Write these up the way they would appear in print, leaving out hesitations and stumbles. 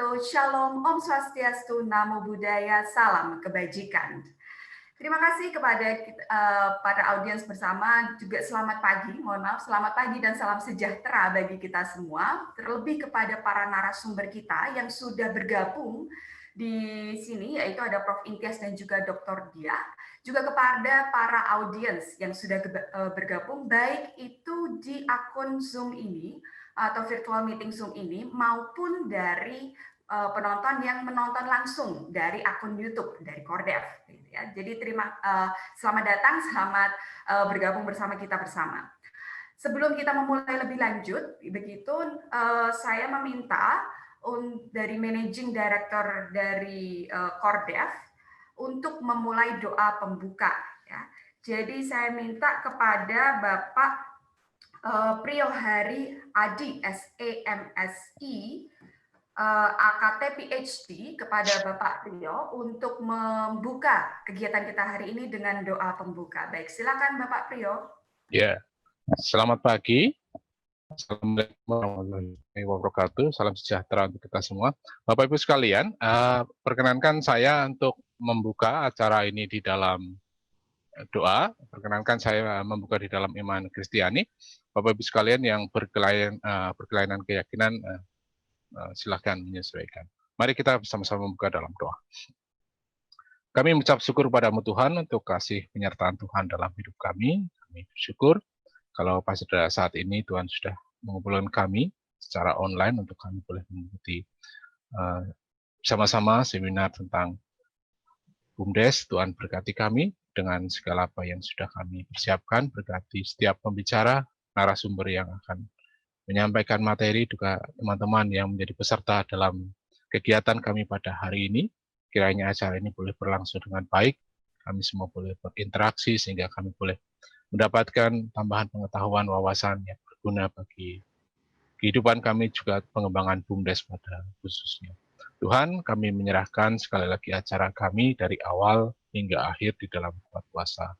wabarakatuh. Shalom, Om Swastiastu, Namo Buddhaya, salam kebajikan. Terima kasih kepada para audiens bersama, juga selamat pagi, mohon maaf, selamat pagi dan salam sejahtera bagi kita semua, terlebih kepada para narasumber kita yang sudah bergabung di sini, yaitu ada Prof. Intias dan juga Dr. Dia, juga kepada para audiens yang sudah bergabung, baik itu di akun Zoom ini, atau virtual meeting Zoom ini, maupun dari penonton yang menonton langsung dari akun YouTube dari Kordev. Ya. Jadi selamat datang, selamat bergabung bersama kita bersama. Sebelum kita memulai lebih lanjut, begitu saya meminta dari Managing Director dari Kordev untuk memulai doa pembuka. Ya. Jadi saya minta kepada Bapak Priyo Hari Adi SAMSI AKT PhD kepada Bapak Priyo untuk membuka kegiatan kita hari ini dengan doa pembuka. Baik, silakan Bapak Priyo. Ya, selamat pagi. Assalamualaikum warahmatullahi wabarakatuh. Salam sejahtera untuk kita semua. Bapak Ibu sekalian, perkenankan saya untuk membuka acara ini di dalam doa. Perkenankan saya membuka di dalam iman Kristiani. Bapak Ibu sekalian yang berkelainan keyakinan, silakan menyesuaikan. Mari kita bersama-sama membuka dalam doa. Kami mengucap syukur padamu Tuhan untuk kasih penyertaan Tuhan dalam hidup kami. Kami bersyukur kalau pada saat ini Tuhan sudah mengumpulkan kami secara online untuk kami boleh mengikuti bersama-sama seminar tentang BUMDes. Tuhan berkati kami dengan segala apa yang sudah kami persiapkan, berkati setiap pembicara, narasumber yang akan menyampaikan materi, juga teman-teman yang menjadi peserta dalam kegiatan kami pada hari ini. Kiranya acara ini boleh berlangsung dengan baik, kami semua boleh berinteraksi sehingga kami boleh mendapatkan tambahan pengetahuan, wawasan yang berguna bagi kehidupan kami, juga pengembangan BUMDes pada khususnya. Tuhan, kami menyerahkan sekali lagi acara kami dari awal hingga akhir di dalam kuasa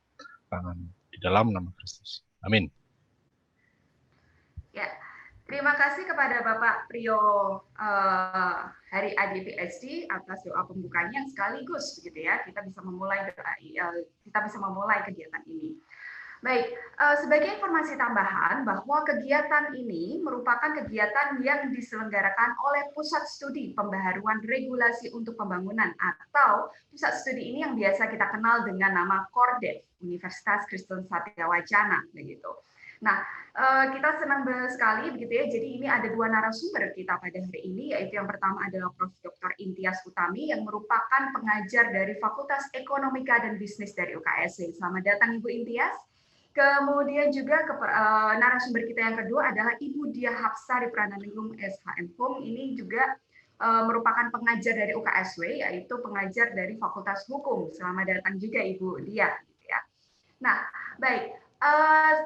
tangan di dalam nama Kristus. Amin. Ya, terima kasih kepada Bapak Priyo Hari Adi PhD atas doa pembukanya sekaligus begitu ya. Kita bisa memulai kegiatan ini. Baik, sebagai informasi tambahan bahwa kegiatan ini merupakan kegiatan yang diselenggarakan oleh Pusat Studi Pembaharuan Regulasi untuk Pembangunan atau pusat studi ini yang biasa kita kenal dengan nama Kordev, Universitas Kristen Satya Wacana begitu. Nah, kita senang sekali begitu ya. Jadi ini ada dua narasumber kita pada hari ini, yaitu yang pertama adalah Prof. Dr. Intias Utami yang merupakan pengajar dari Fakultas Ekonomika dan Bisnis dari UKSW. Selamat datang Ibu Intias. Kemudian juga narasumber kita yang kedua adalah Ibu Dia Hapsari Prananingrum SHM Ini juga merupakan pengajar dari UKSW, yaitu pengajar dari Fakultas Hukum. Selamat datang juga Ibu Dia. Gitu ya. Nah, baik.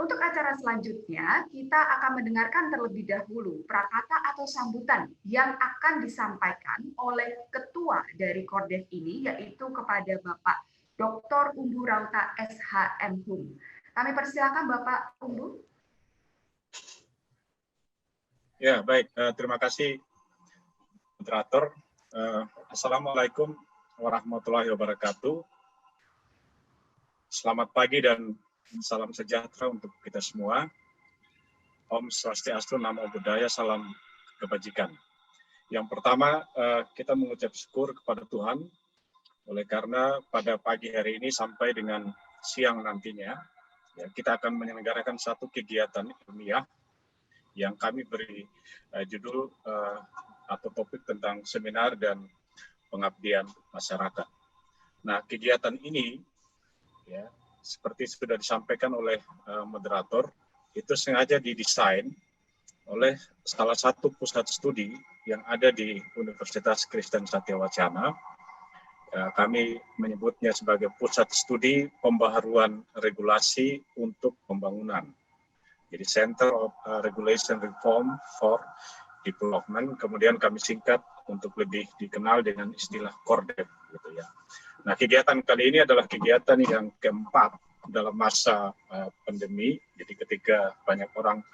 Untuk acara selanjutnya, kita akan mendengarkan terlebih dahulu prakata atau sambutan yang akan disampaikan oleh ketua dari Kordev ini, yaitu kepada Bapak Dr. Umbu Rauta SHM Hum. Kami persilakan Bapak Umbu. Ya, baik. Terima kasih, moderator. Assalamualaikum warahmatullahi wabarakatuh. Selamat pagi dan salam sejahtera untuk kita semua. Om Swastiastu, Namo Buddhaya, salam kebajikan. Yang pertama, kita mengucap syukur kepada Tuhan, oleh karena pada pagi hari ini sampai dengan siang nantinya, ya, kita akan menyelenggarakan satu kegiatan ilmiah yang kami beri judul atau topik tentang seminar dan pengabdian masyarakat. Nah, kegiatan ini, ya, seperti sudah disampaikan oleh moderator, itu sengaja didesain oleh salah satu pusat studi yang ada di Universitas Kristen Satya Wacana. Kami menyebutnya sebagai Pusat Studi Pembaharuan Regulasi untuk Pembangunan. Jadi Center of Regulation Reform for Development, kemudian kami singkat untuk lebih dikenal dengan istilah Kordev, gitu ya. Nah, kegiatan kali ini adalah kegiatan yang keempat dalam masa pandemi. Jadi ketika banyak orang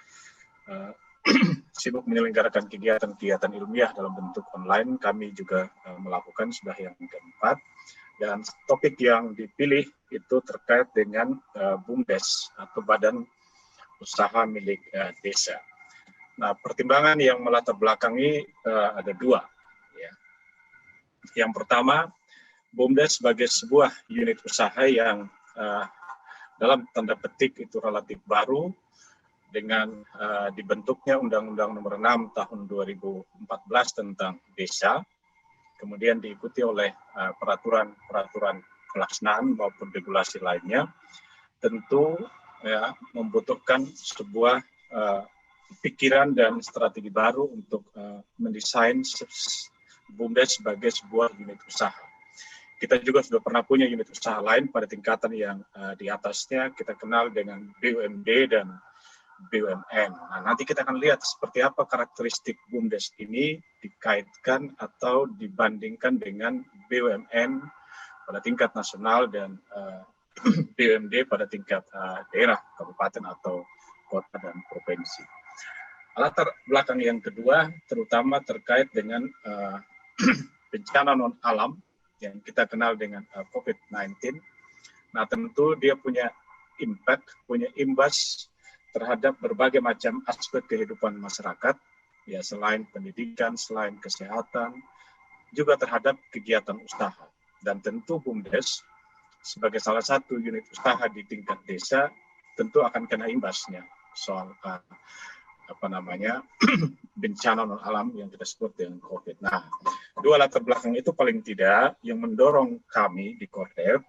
sibuk menyelenggarakan kegiatan-kegiatan ilmiah dalam bentuk online, kami juga melakukan sudah yang keempat. Dan topik yang dipilih itu terkait dengan BUMDes atau Badan Usaha Milik Desa. Nah, pertimbangan yang melatar belakangi ada dua. Ya. Yang pertama, BUMDes sebagai sebuah unit usaha yang dalam tanda petik itu relatif baru dengan dibentuknya Undang-Undang Nomor 6 Tahun 2014 tentang Desa, kemudian diikuti oleh peraturan-peraturan pelaksanaan maupun regulasi lainnya, tentu ya, membutuhkan sebuah pikiran dan strategi baru untuk mendesain BUMDes sebagai sebuah unit usaha. Kita juga sudah pernah punya unit usaha lain pada tingkatan yang di atasnya kita kenal dengan BUMD dan BUMN. Nah, nanti kita akan lihat seperti apa karakteristik BUMDes ini dikaitkan atau dibandingkan dengan BUMN pada tingkat nasional dan BUMD pada tingkat daerah, kabupaten atau kota dan provinsi. Latar belakang yang kedua terutama terkait dengan bencana non alam yang kita kenal dengan COVID-19. Nah, tentu dia punya impact, punya imbas terhadap berbagai macam aspek kehidupan masyarakat, ya selain pendidikan, selain kesehatan, juga terhadap kegiatan usaha. Dan tentu BUMDes sebagai salah satu unit usaha di tingkat desa tentu akan kena imbasnya soal bencana non alam yang kita sebut dengan COVID. Nah, dua latar belakang itu paling tidak yang mendorong kami di Kordep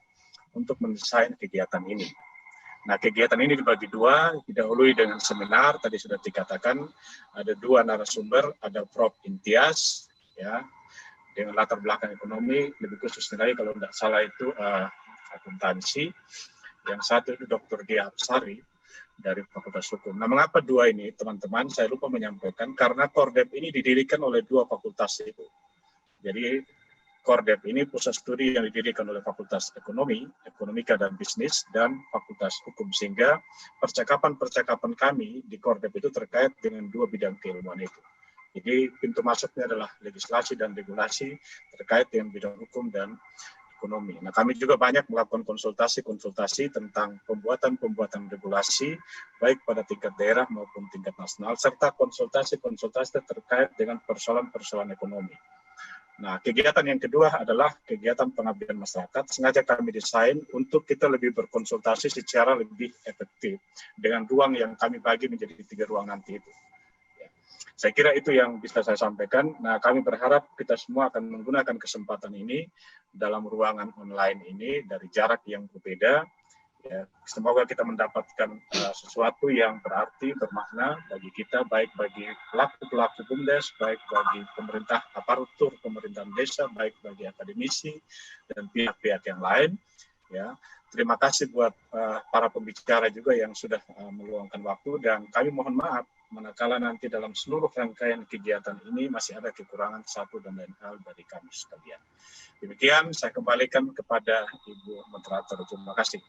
untuk mendesain kegiatan ini. Nah, kegiatan ini dibagi dua, didahului dengan seminar, tadi sudah dikatakan ada dua narasumber, ada Prof. Intias, ya, dengan latar belakang ekonomi, lebih khususnya lagi kalau tidak salah itu akuntansi, yang satu itu Dr. Dia Absari dari Fakultas Hukum. Nah, mengapa dua ini, teman-teman? Saya lupa menyampaikan, karena Kordep ini didirikan oleh dua fakultas itu. Jadi, Kordep ini pusat studi yang didirikan oleh Fakultas Ekonomi, Ekonomika dan Bisnis, dan Fakultas Hukum. Sehingga percakapan-percakapan kami di Kordep itu terkait dengan dua bidang keilmuan itu. Jadi pintu masuknya adalah legislasi dan regulasi terkait dengan bidang hukum dan ekonomi. Nah, kami juga banyak melakukan konsultasi-konsultasi tentang pembuatan regulasi, baik pada tingkat daerah maupun tingkat nasional, serta konsultasi-konsultasi terkait dengan persoalan-persoalan ekonomi. Nah, kegiatan yang kedua adalah kegiatan pengabdian masyarakat. Sengaja kami desain untuk kita lebih berkonsultasi secara lebih efektif dengan ruang yang kami bagi menjadi 3 ruang nanti itu. Ya. Saya kira itu yang bisa saya sampaikan. Nah, kami berharap kita semua akan menggunakan kesempatan ini dalam ruangan online ini dari jarak yang berbeda. Ya, semoga kita mendapatkan sesuatu yang berarti, bermakna bagi kita, baik bagi pelaku-pelaku BUMDes, baik bagi pemerintah, aparatur pemerintahan desa, baik bagi akademisi dan pihak-pihak yang lain. Ya, terima kasih buat para pembicara juga yang sudah meluangkan waktu, dan kami mohon maaf manakala nanti dalam seluruh rangkaian kegiatan ini masih ada kekurangan satu dan lain hal dari kami sekalian. Demikian saya kembalikan kepada Ibu Moderator. Terima kasih.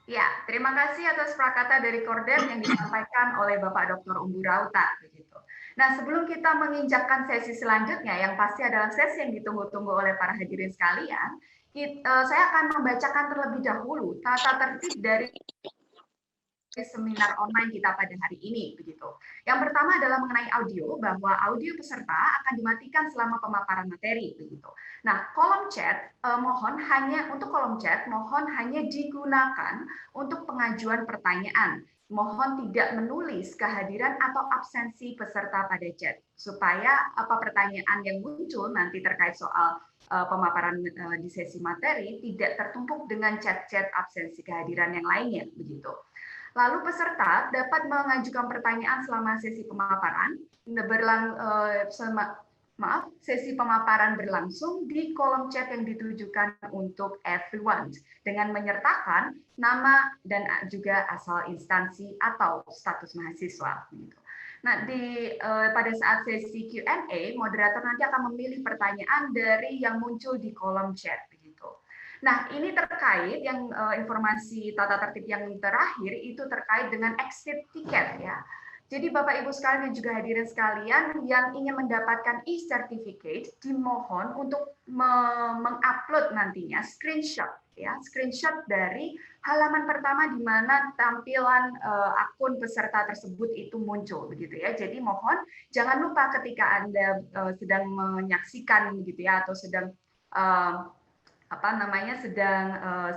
Ya, terima kasih atas prakata dari Kordep yang disampaikan oleh Bapak Dr. Umbu Rauta. Begitu. Nah, sebelum kita menginjakkan sesi selanjutnya, yang pasti adalah sesi yang ditunggu-tunggu oleh para hadirin sekalian, saya akan membacakan terlebih dahulu tata tertib dari seminar online kita pada hari ini, begitu. Yang pertama adalah mengenai audio, bahwa audio peserta akan dimatikan selama pemaparan materi, begitu. Nah, kolom chat mohon hanya digunakan untuk pengajuan pertanyaan. Mohon tidak menulis kehadiran atau absensi peserta pada chat, supaya pertanyaan yang muncul nanti terkait soal pemaparan di sesi materi tidak tertumpuk dengan chat-chat absensi kehadiran yang lainnya, begitu. Lalu peserta dapat mengajukan pertanyaan selama sesi pemaparan sesi pemaparan berlangsung di kolom chat yang ditujukan untuk everyone dengan menyertakan nama dan juga asal instansi atau status mahasiswa. Nah, pada saat sesi Q&A, moderator nanti akan memilih pertanyaan dari yang muncul di kolom chat. Nah, ini terkait informasi tata tertib yang terakhir itu terkait dengan exit tiket, ya. Jadi Bapak Ibu sekalian dan juga hadirin sekalian yang ingin mendapatkan e-certificate dimohon untuk mengupload nantinya screenshot dari halaman pertama di mana tampilan akun peserta tersebut itu muncul begitu ya. Jadi mohon jangan lupa ketika Anda sedang menyaksikan gitu ya atau sedang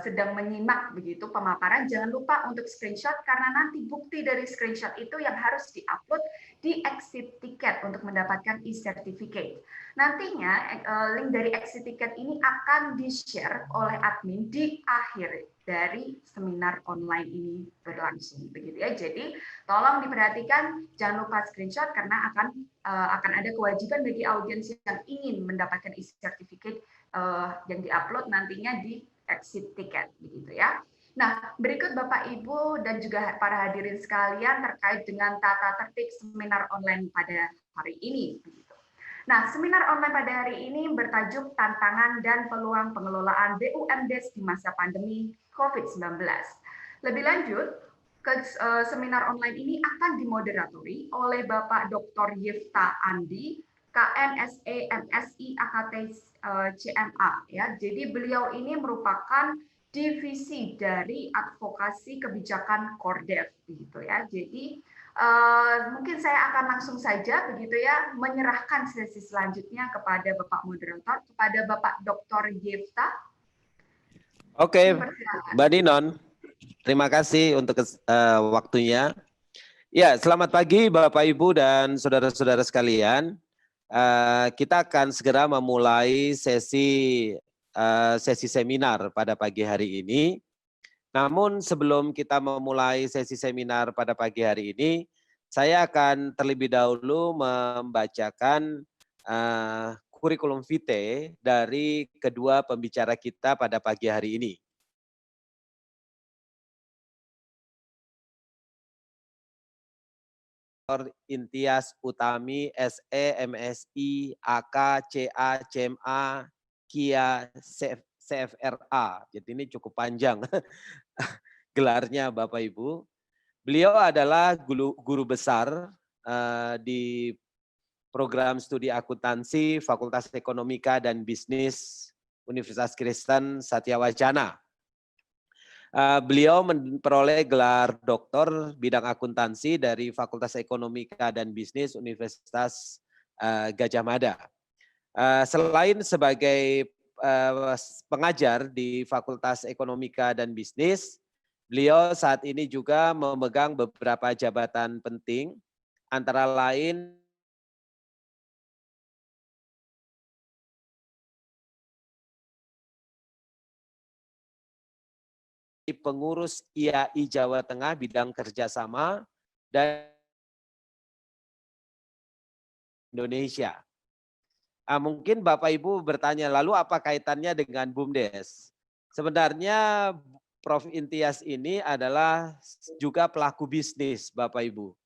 sedang menyimak begitu pemaparan, jangan lupa untuk screenshot karena nanti bukti dari screenshot itu yang harus diupload di exit ticket untuk mendapatkan e-certificate. Nantinya link dari exit ticket ini akan di-share oleh admin di akhir dari seminar online ini berlangsung begitu ya. Jadi tolong diperhatikan, jangan lupa screenshot karena akan ada kewajiban bagi audiens yang ingin mendapatkan e-certificate yang diupload nantinya di exit ticket begitu ya. Nah, berikut Bapak Ibu dan juga para hadirin sekalian terkait dengan tata tertib seminar online pada hari ini begitu. Nah, seminar online pada hari ini bertajuk Tantangan dan Peluang Pengelolaan BUMDes di Masa Pandemi COVID-19. Lebih lanjut, seminar online ini akan dimoderatori oleh Bapak Dr. Yifta Andi, KNSE MSI AKT CMA ya. Jadi beliau ini merupakan divisi dari advokasi kebijakan Kordev gitu ya. Jadi mungkin saya akan langsung saja begitu ya menyerahkan sesi selanjutnya kepada Bapak moderator, kepada Bapak Dr. Yifta. Oke, Mbak Ninon, terima kasih untuk waktunya. Ya, selamat pagi Bapak Ibu dan saudara-saudara sekalian. Kita akan segera memulai sesi seminar pada pagi hari ini. Namun sebelum kita memulai sesi seminar pada pagi hari ini, saya akan terlebih dahulu membacakan kurikulum vitae dari kedua pembicara kita pada pagi hari ini. Intias Utami, SE, MSI, AK, CA, CMA, KIA, CFRA. Jadi ini cukup panjang gelarnya Bapak Ibu. Beliau adalah guru besar di program studi akuntansi Fakultas Ekonomika dan Bisnis Universitas Kristen Satyawacana. Beliau memperoleh gelar doktor bidang akuntansi dari Fakultas Ekonomika dan Bisnis Universitas Gadjah Mada. Selain sebagai pengajar di Fakultas Ekonomika dan Bisnis, beliau saat ini juga memegang beberapa jabatan penting, antara lain pengurus IAI Jawa Tengah bidang kerjasama dan Indonesia. Mungkin Bapak Ibu bertanya, lalu apa kaitannya dengan BUMDes? Sebenarnya Prof. Intias ini adalah juga pelaku bisnis Bapak Ibu.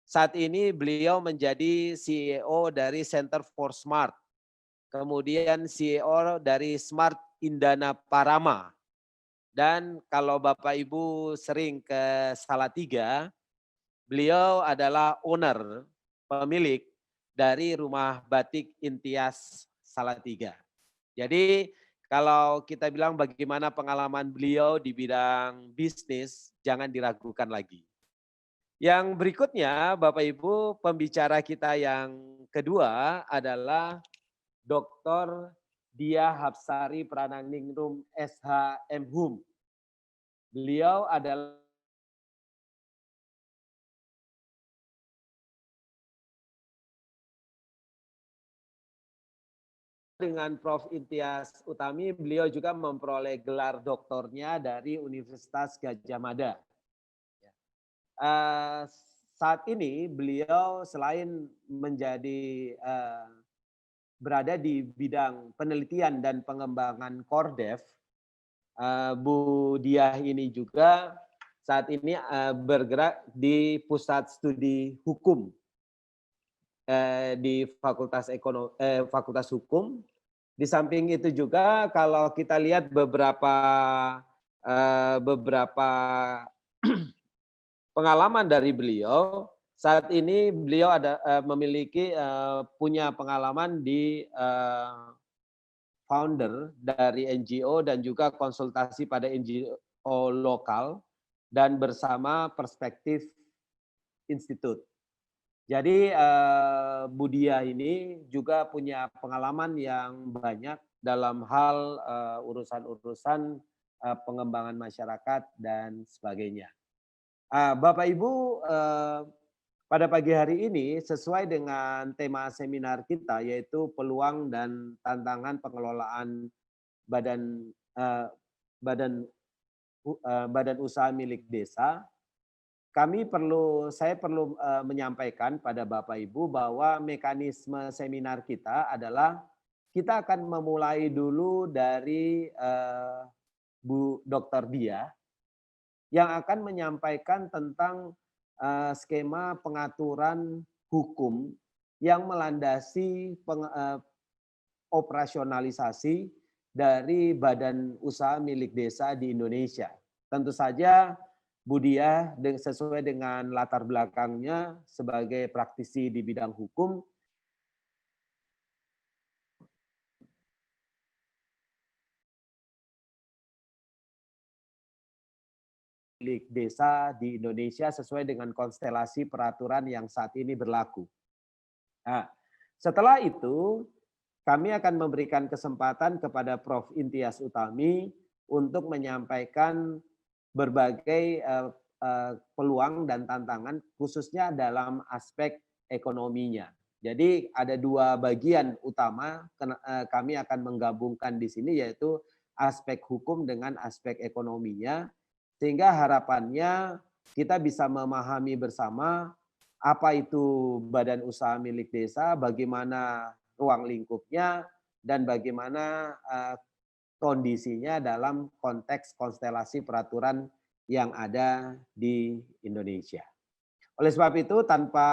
Saat ini beliau menjadi CEO dari Center for Smart, kemudian CEO dari Smart Indana Parama. Dan kalau Bapak Ibu sering ke Salatiga, beliau adalah owner, pemilik dari Rumah Batik Intias Salatiga. Jadi kalau kita bilang bagaimana pengalaman beliau di bidang bisnis, jangan diragukan lagi. Yang berikutnya Bapak Ibu, pembicara kita yang kedua adalah Dr. Dia Hapsari Prananingrum SH MHum. Beliau adalah dengan Prof. Intias Utami, beliau juga memperoleh gelar doktornya dari Universitas Gadjah Mada. Saat ini beliau selain menjadi berada di bidang penelitian dan pengembangan Kordev, Bu Diah ini juga saat ini bergerak di pusat studi hukum di Fakultas Hukum. Di samping itu juga kalau kita lihat beberapa pengalaman dari beliau, saat ini beliau memiliki punya pengalaman di founder dari NGO dan juga konsultasi pada NGO lokal dan bersama Perspektif Institute. Jadi Budia ini juga punya pengalaman yang banyak dalam hal urusan-urusan pengembangan masyarakat dan sebagainya. Bapak Ibu, pada pagi hari ini sesuai dengan tema seminar kita yaitu peluang dan tantangan pengelolaan badan usaha milik desa. Saya perlu menyampaikan pada Bapak Ibu bahwa mekanisme seminar kita adalah kita akan memulai dulu dari Bu Dr. Dia yang akan menyampaikan tentang skema pengaturan hukum yang melandasi operasionalisasi dari badan usaha milik desa di Indonesia. Tentu saja Budia sesuai dengan latar belakangnya sebagai praktisi di bidang hukum, milik desa di Indonesia sesuai dengan konstelasi peraturan yang saat ini berlaku. Nah, setelah itu kami akan memberikan kesempatan kepada Prof. Intias Utami untuk menyampaikan berbagai peluang dan tantangan khususnya dalam aspek ekonominya. Jadi ada dua bagian utama kami akan menggabungkan di sini yaitu aspek hukum dengan aspek ekonominya. Sehingga harapannya kita bisa memahami bersama apa itu badan usaha milik desa, bagaimana ruang lingkupnya, dan bagaimana kondisinya dalam konteks konstelasi peraturan yang ada di Indonesia. Oleh sebab itu, tanpa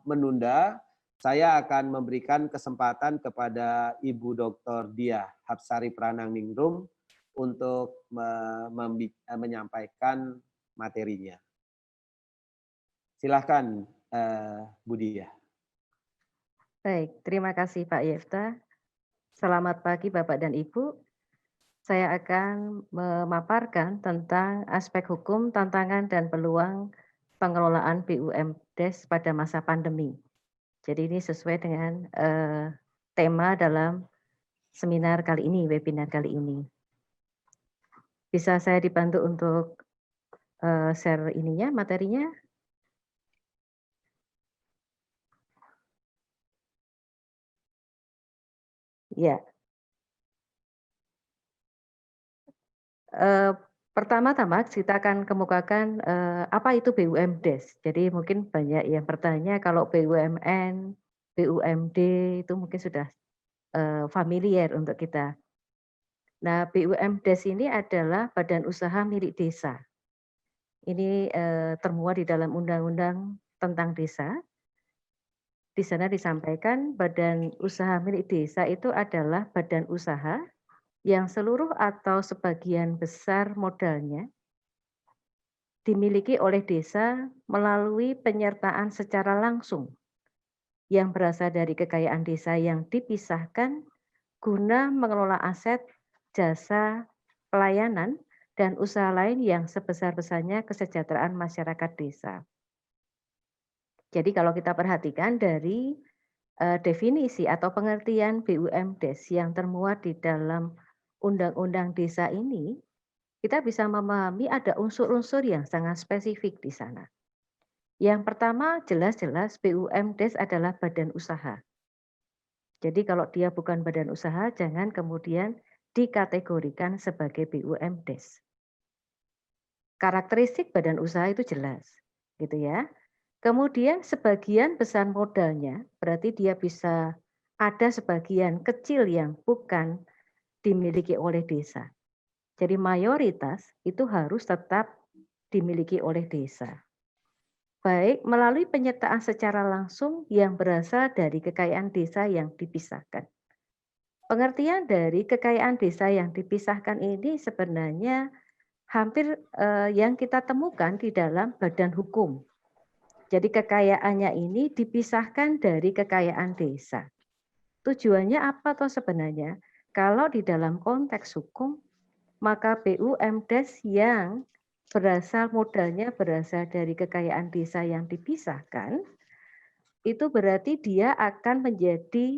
menunda, saya akan memberikan kesempatan kepada Ibu Dr. Dia Hapsari Prananingrum untuk menyampaikan materinya. Silahkan Bu Dia. Baik, terima kasih Pak Yefta. Selamat pagi Bapak dan Ibu. Saya akan memaparkan tentang aspek hukum, tantangan dan peluang pengelolaan BUMDes pada masa pandemi. Jadi ini sesuai dengan tema dalam seminar kali ini, webinar kali ini. Bisa saya dibantu untuk share ininya, materinya? Ya. Pertama-tama kita akan kemukakan apa itu BUMDes. Jadi mungkin banyak yang bertanya kalau BUMN, BUMD itu mungkin sudah familiar untuk kita. Nah, BUMDes ini adalah badan usaha milik desa. Ini termuat di dalam undang-undang tentang desa. Di sana disampaikan badan usaha milik desa itu adalah badan usaha yang seluruh atau sebagian besar modalnya dimiliki oleh desa melalui penyertaan secara langsung yang berasal dari kekayaan desa yang dipisahkan guna mengelola aset, jasa, pelayanan, dan usaha lain yang sebesar-besarnya kesejahteraan masyarakat desa. Jadi kalau kita perhatikan dari definisi atau pengertian BUMDes yang termuat di dalam Undang-Undang Desa ini, kita bisa memahami ada unsur-unsur yang sangat spesifik di sana. Yang pertama jelas-jelas BUMDes adalah badan usaha. Jadi kalau dia bukan badan usaha, jangan kemudian dikategorikan sebagai BUMDes. Karakteristik badan usaha itu jelas, gitu ya. Kemudian sebagian besar modalnya, berarti dia bisa ada sebagian kecil yang bukan dimiliki oleh desa. Jadi mayoritas itu harus tetap dimiliki oleh desa. Baik melalui penyertaan secara langsung yang berasal dari kekayaan desa yang dipisahkan. Pengertian dari kekayaan desa yang dipisahkan ini sebenarnya hampir yang kita temukan di dalam badan hukum. Jadi kekayaannya ini dipisahkan dari kekayaan desa. Tujuannya apa toh sebenarnya? Kalau di dalam konteks hukum, maka BUMDes yang modalnya berasal dari kekayaan desa yang dipisahkan, itu berarti dia akan menjadi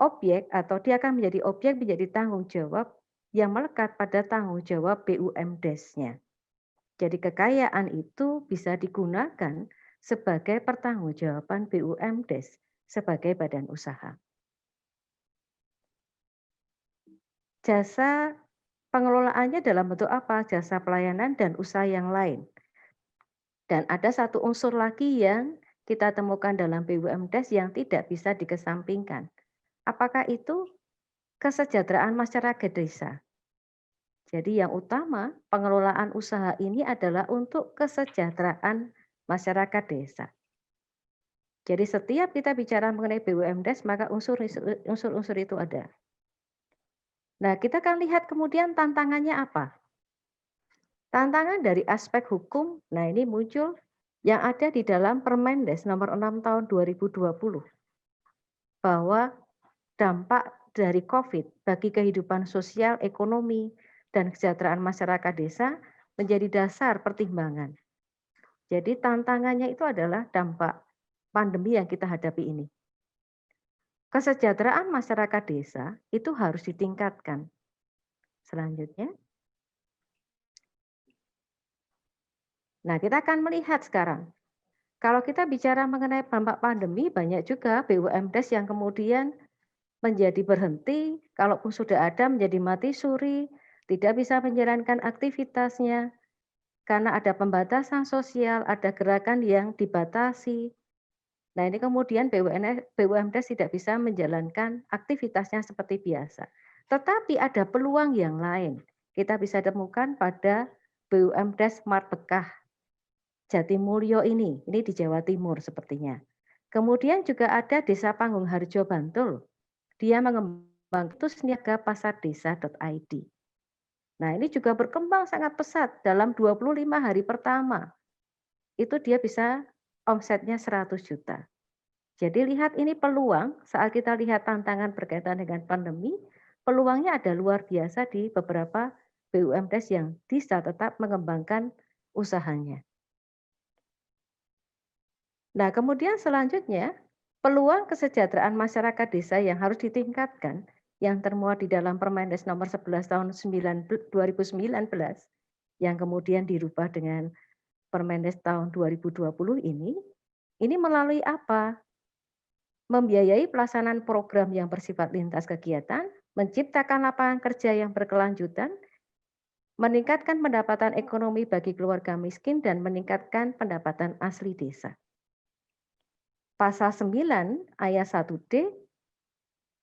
objek atau dia akan menjadi objek menjadi tanggung jawab yang melekat pada tanggung jawab BUMDes-nya. Jadi kekayaan itu bisa digunakan sebagai pertanggungjawaban BUMDes sebagai badan usaha. Jasa pengelolaannya dalam bentuk apa? Jasa pelayanan dan usaha yang lain. Dan ada satu unsur lagi yang kita temukan dalam BUMDes yang tidak bisa dikesampingkan. Apakah itu? Kesejahteraan masyarakat desa. Jadi yang utama pengelolaan usaha ini adalah untuk kesejahteraan masyarakat desa. Jadi setiap kita bicara mengenai BUMDes maka unsur-unsur itu ada. Nah, kita akan lihat kemudian tantangannya apa. Tantangan dari aspek hukum, nah ini muncul yang ada di dalam Permendes nomor 6 tahun 2020. Bahwa dampak dari COVID bagi kehidupan sosial, ekonomi, dan kesejahteraan masyarakat desa menjadi dasar pertimbangan. Jadi tantangannya itu adalah dampak pandemi yang kita hadapi ini. Kesejahteraan masyarakat desa itu harus ditingkatkan. Selanjutnya. Nah, kita akan melihat sekarang. Kalau kita bicara mengenai dampak pandemi, banyak juga BUMDes yang kemudian menjadi berhenti, kalaupun sudah ada menjadi mati suri, tidak bisa menjalankan aktivitasnya, karena ada pembatasan sosial, ada gerakan yang dibatasi. Nah ini kemudian BUMDes tidak bisa menjalankan aktivitasnya seperti biasa. Tetapi ada peluang yang lain. Kita bisa temukan pada BUMDes Smart Bekah Jatimulyo ini di Jawa Timur sepertinya. Kemudian juga ada Desa Panggung Harjo Bantul. Dia mengembangkan tusniagapasardesa.id. Nah, ini juga berkembang sangat pesat dalam 25 hari pertama. Itu dia bisa omsetnya 100 juta. Jadi lihat ini peluang saat kita lihat tantangan berkaitan dengan pandemi, peluangnya ada luar biasa di beberapa BUMDes yang bisa tetap mengembangkan usahanya. Nah, kemudian selanjutnya, peluang kesejahteraan masyarakat desa yang harus ditingkatkan yang termuat di dalam Permendes nomor 11 tahun 2019 yang kemudian dirubah dengan Permendes tahun 2020 ini melalui apa? Membiayai pelaksanaan program yang bersifat lintas kegiatan, menciptakan lapangan kerja yang berkelanjutan, meningkatkan pendapatan ekonomi bagi keluarga miskin dan meningkatkan pendapatan asli desa. Pasal 9 ayat 1D,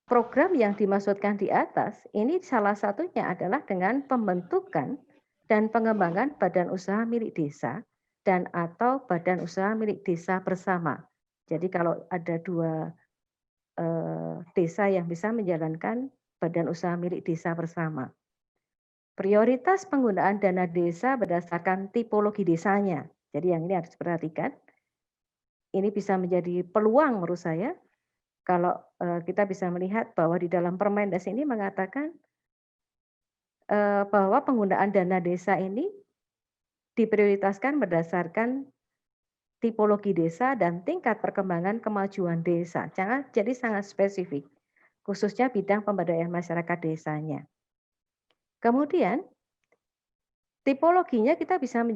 program yang dimaksudkan di atas, ini salah satunya adalah dengan pembentukan dan pengembangan badan usaha milik desa dan atau badan usaha milik desa bersama. Jadi kalau ada dua desa yang bisa menjalankan badan usaha milik desa bersama. Prioritas penggunaan dana desa berdasarkan tipologi desanya. Jadi yang ini harus diperhatikan. Ini bisa menjadi peluang menurut saya. Kalau kita bisa melihat bahwa di dalam Permendes ini mengatakan bahwa penggunaan dana desa ini diprioritaskan berdasarkan tipologi desa dan tingkat perkembangan kemajuan desa. Jadi sangat spesifik, khususnya bidang pemberdayaan masyarakat desanya. Kemudian tipologinya kita bisa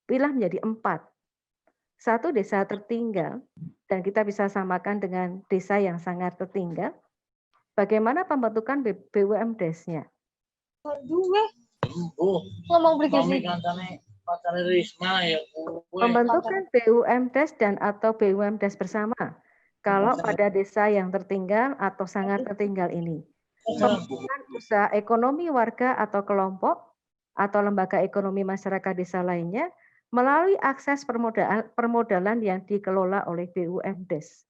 pilih menjadi 4. 1 desa tertinggal, dan kita bisa samakan dengan desa yang sangat tertinggal. Bagaimana pembentukan BUMDes-nya? Pembentukan BUMDes dan atau BUMDes bersama. Kalau pada desa yang tertinggal atau sangat tertinggal ini. Pembentukan usaha ekonomi warga atau kelompok atau lembaga ekonomi masyarakat desa lainnya melalui akses permodalan yang dikelola oleh BUMDes.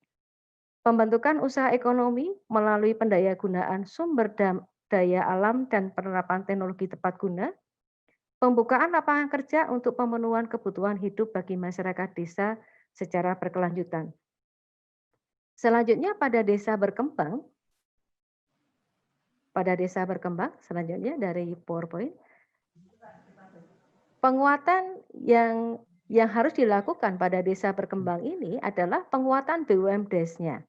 Pembentukan usaha ekonomi melalui pendayagunaan sumber daya alam dan penerapan teknologi tepat guna. pembukaan lapangan kerja untuk pemenuhan kebutuhan hidup bagi masyarakat desa secara berkelanjutan. Selanjutnya pada desa berkembang, selanjutnya dari PowerPoint, penguatan yang harus dilakukan pada desa berkembang ini adalah penguatan BUMDes-nya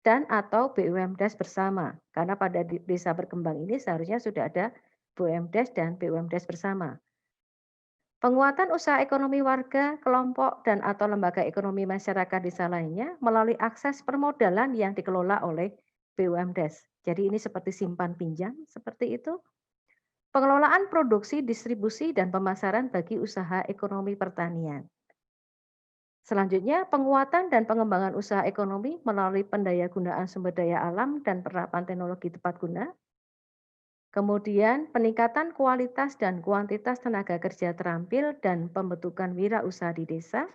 dan atau BUMDes bersama. Karena pada desa berkembang ini seharusnya sudah ada BUMDes dan BUMDes bersama. Penguatan usaha ekonomi warga, kelompok, dan atau lembaga ekonomi masyarakat desa lainnya melalui akses permodalan yang dikelola oleh BUMDes. Jadi ini seperti simpan pinjam, seperti itu. Pengelolaan produksi, distribusi, dan pemasaran bagi usaha ekonomi pertanian. Selanjutnya, penguatan dan pengembangan usaha ekonomi melalui pendayagunaan sumber daya alam dan penerapan teknologi tepat guna. Kemudian, peningkatan kualitas dan kuantitas tenaga kerja terampil dan pembentukan wirausaha di desa,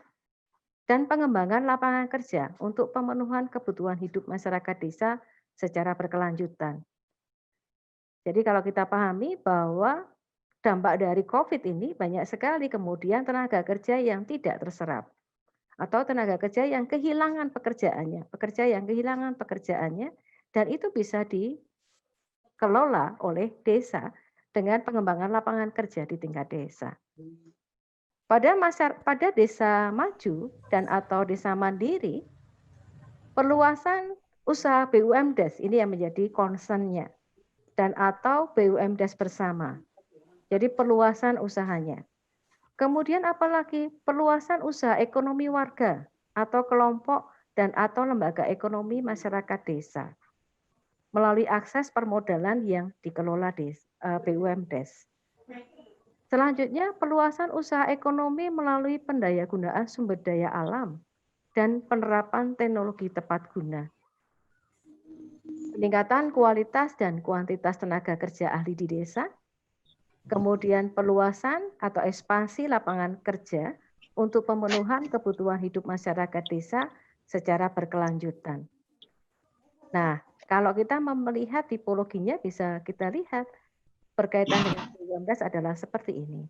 dan pengembangan lapangan kerja untuk pemenuhan kebutuhan hidup masyarakat desa secara berkelanjutan. Jadi kalau kita pahami bahwa dampak dari COVID ini banyak sekali kemudian tenaga kerja yang tidak terserap atau tenaga kerja yang kehilangan pekerjaannya, dan itu bisa dikelola oleh desa dengan pengembangan lapangan kerja di tingkat desa. Pada desa maju dan atau desa mandiri, perluasan usaha BUMDes ini yang menjadi concern-nya dan atau BUMDes bersama. Jadi perluasan usahanya. Kemudian apalagi perluasan usaha ekonomi warga atau kelompok dan atau lembaga ekonomi masyarakat desa melalui akses permodalan yang dikelola BUMDes. Selanjutnya, perluasan usaha ekonomi melalui pendayagunaan sumber daya alam dan penerapan teknologi tepat guna. Peningkatan kualitas dan kuantitas tenaga kerja ahli di desa, kemudian perluasan atau ekspansi lapangan kerja untuk pemenuhan kebutuhan hidup masyarakat desa secara berkelanjutan. Nah, kalau kita melihat tipologinya bisa kita lihat berkaitan dengan BUMDes adalah seperti ini.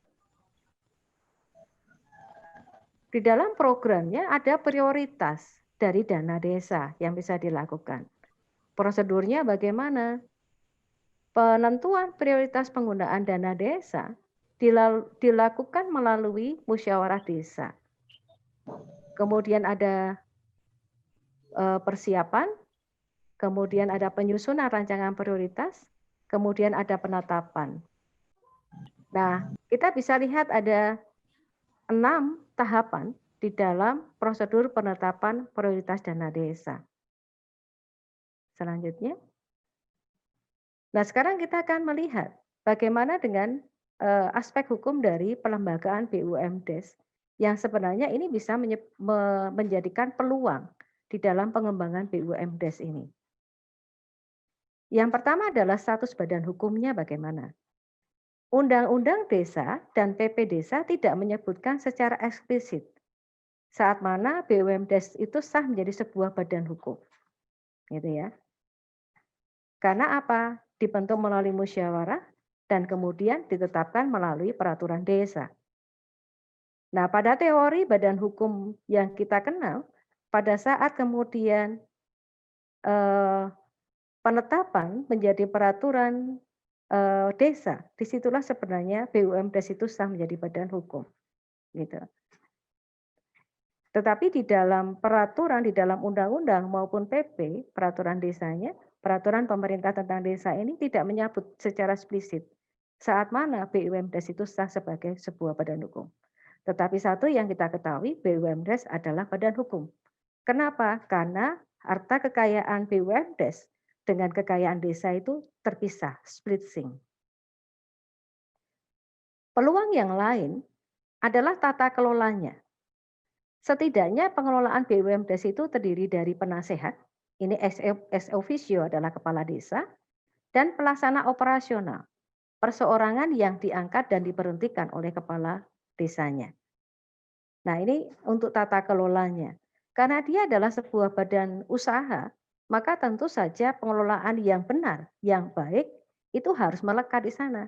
Di dalam programnya ada prioritas dari dana desa yang bisa dilakukan. Prosedurnya bagaimana? Penentuan prioritas penggunaan dana desa dilakukan melalui musyawarah desa. Kemudian ada persiapan, kemudian ada penyusunan rancangan prioritas, kemudian ada penetapan. Nah, kita bisa lihat ada 6 tahapan di dalam prosedur penetapan prioritas dana desa. Selanjutnya. Nah, sekarang kita akan melihat bagaimana dengan aspek hukum dari pelembagaan BUMDes yang sebenarnya ini bisa menjadikan peluang di dalam pengembangan BUMDes ini. Yang pertama adalah status badan hukumnya bagaimana. Undang-Undang Desa dan PP Desa tidak menyebutkan secara eksplisit saat mana BUMDes itu sah menjadi sebuah badan hukum. Gitu ya. Karena apa? Dibentuk melalui musyawarah dan kemudian ditetapkan melalui peraturan desa. Nah, pada teori badan hukum yang kita kenal, pada saat kemudian penetapan menjadi peraturan desa, disitulah sebenarnya BUMDes itu sah menjadi badan hukum. Gitu. Tetapi di dalam peraturan, di dalam undang-undang maupun PP, peraturan desanya, peraturan pemerintah tentang desa ini tidak menyebut secara eksplisit saat mana BUMDes itu sah sebagai sebuah badan hukum. Tetapi satu yang kita ketahui, BUMDes adalah badan hukum. Kenapa? Karena harta kekayaan BUMDes dengan kekayaan desa itu terpisah, splitsing. Peluang yang lain adalah tata kelolanya. Setidaknya pengelolaan BUMDes itu terdiri dari penasehat, ini ex officio adalah kepala desa, dan pelaksana operasional, perseorangan yang diangkat dan diberhentikan oleh kepala desanya. Nah, ini untuk tata kelolanya. Karena dia adalah sebuah badan usaha, maka tentu saja pengelolaan yang benar, yang baik, itu harus melekat di sana.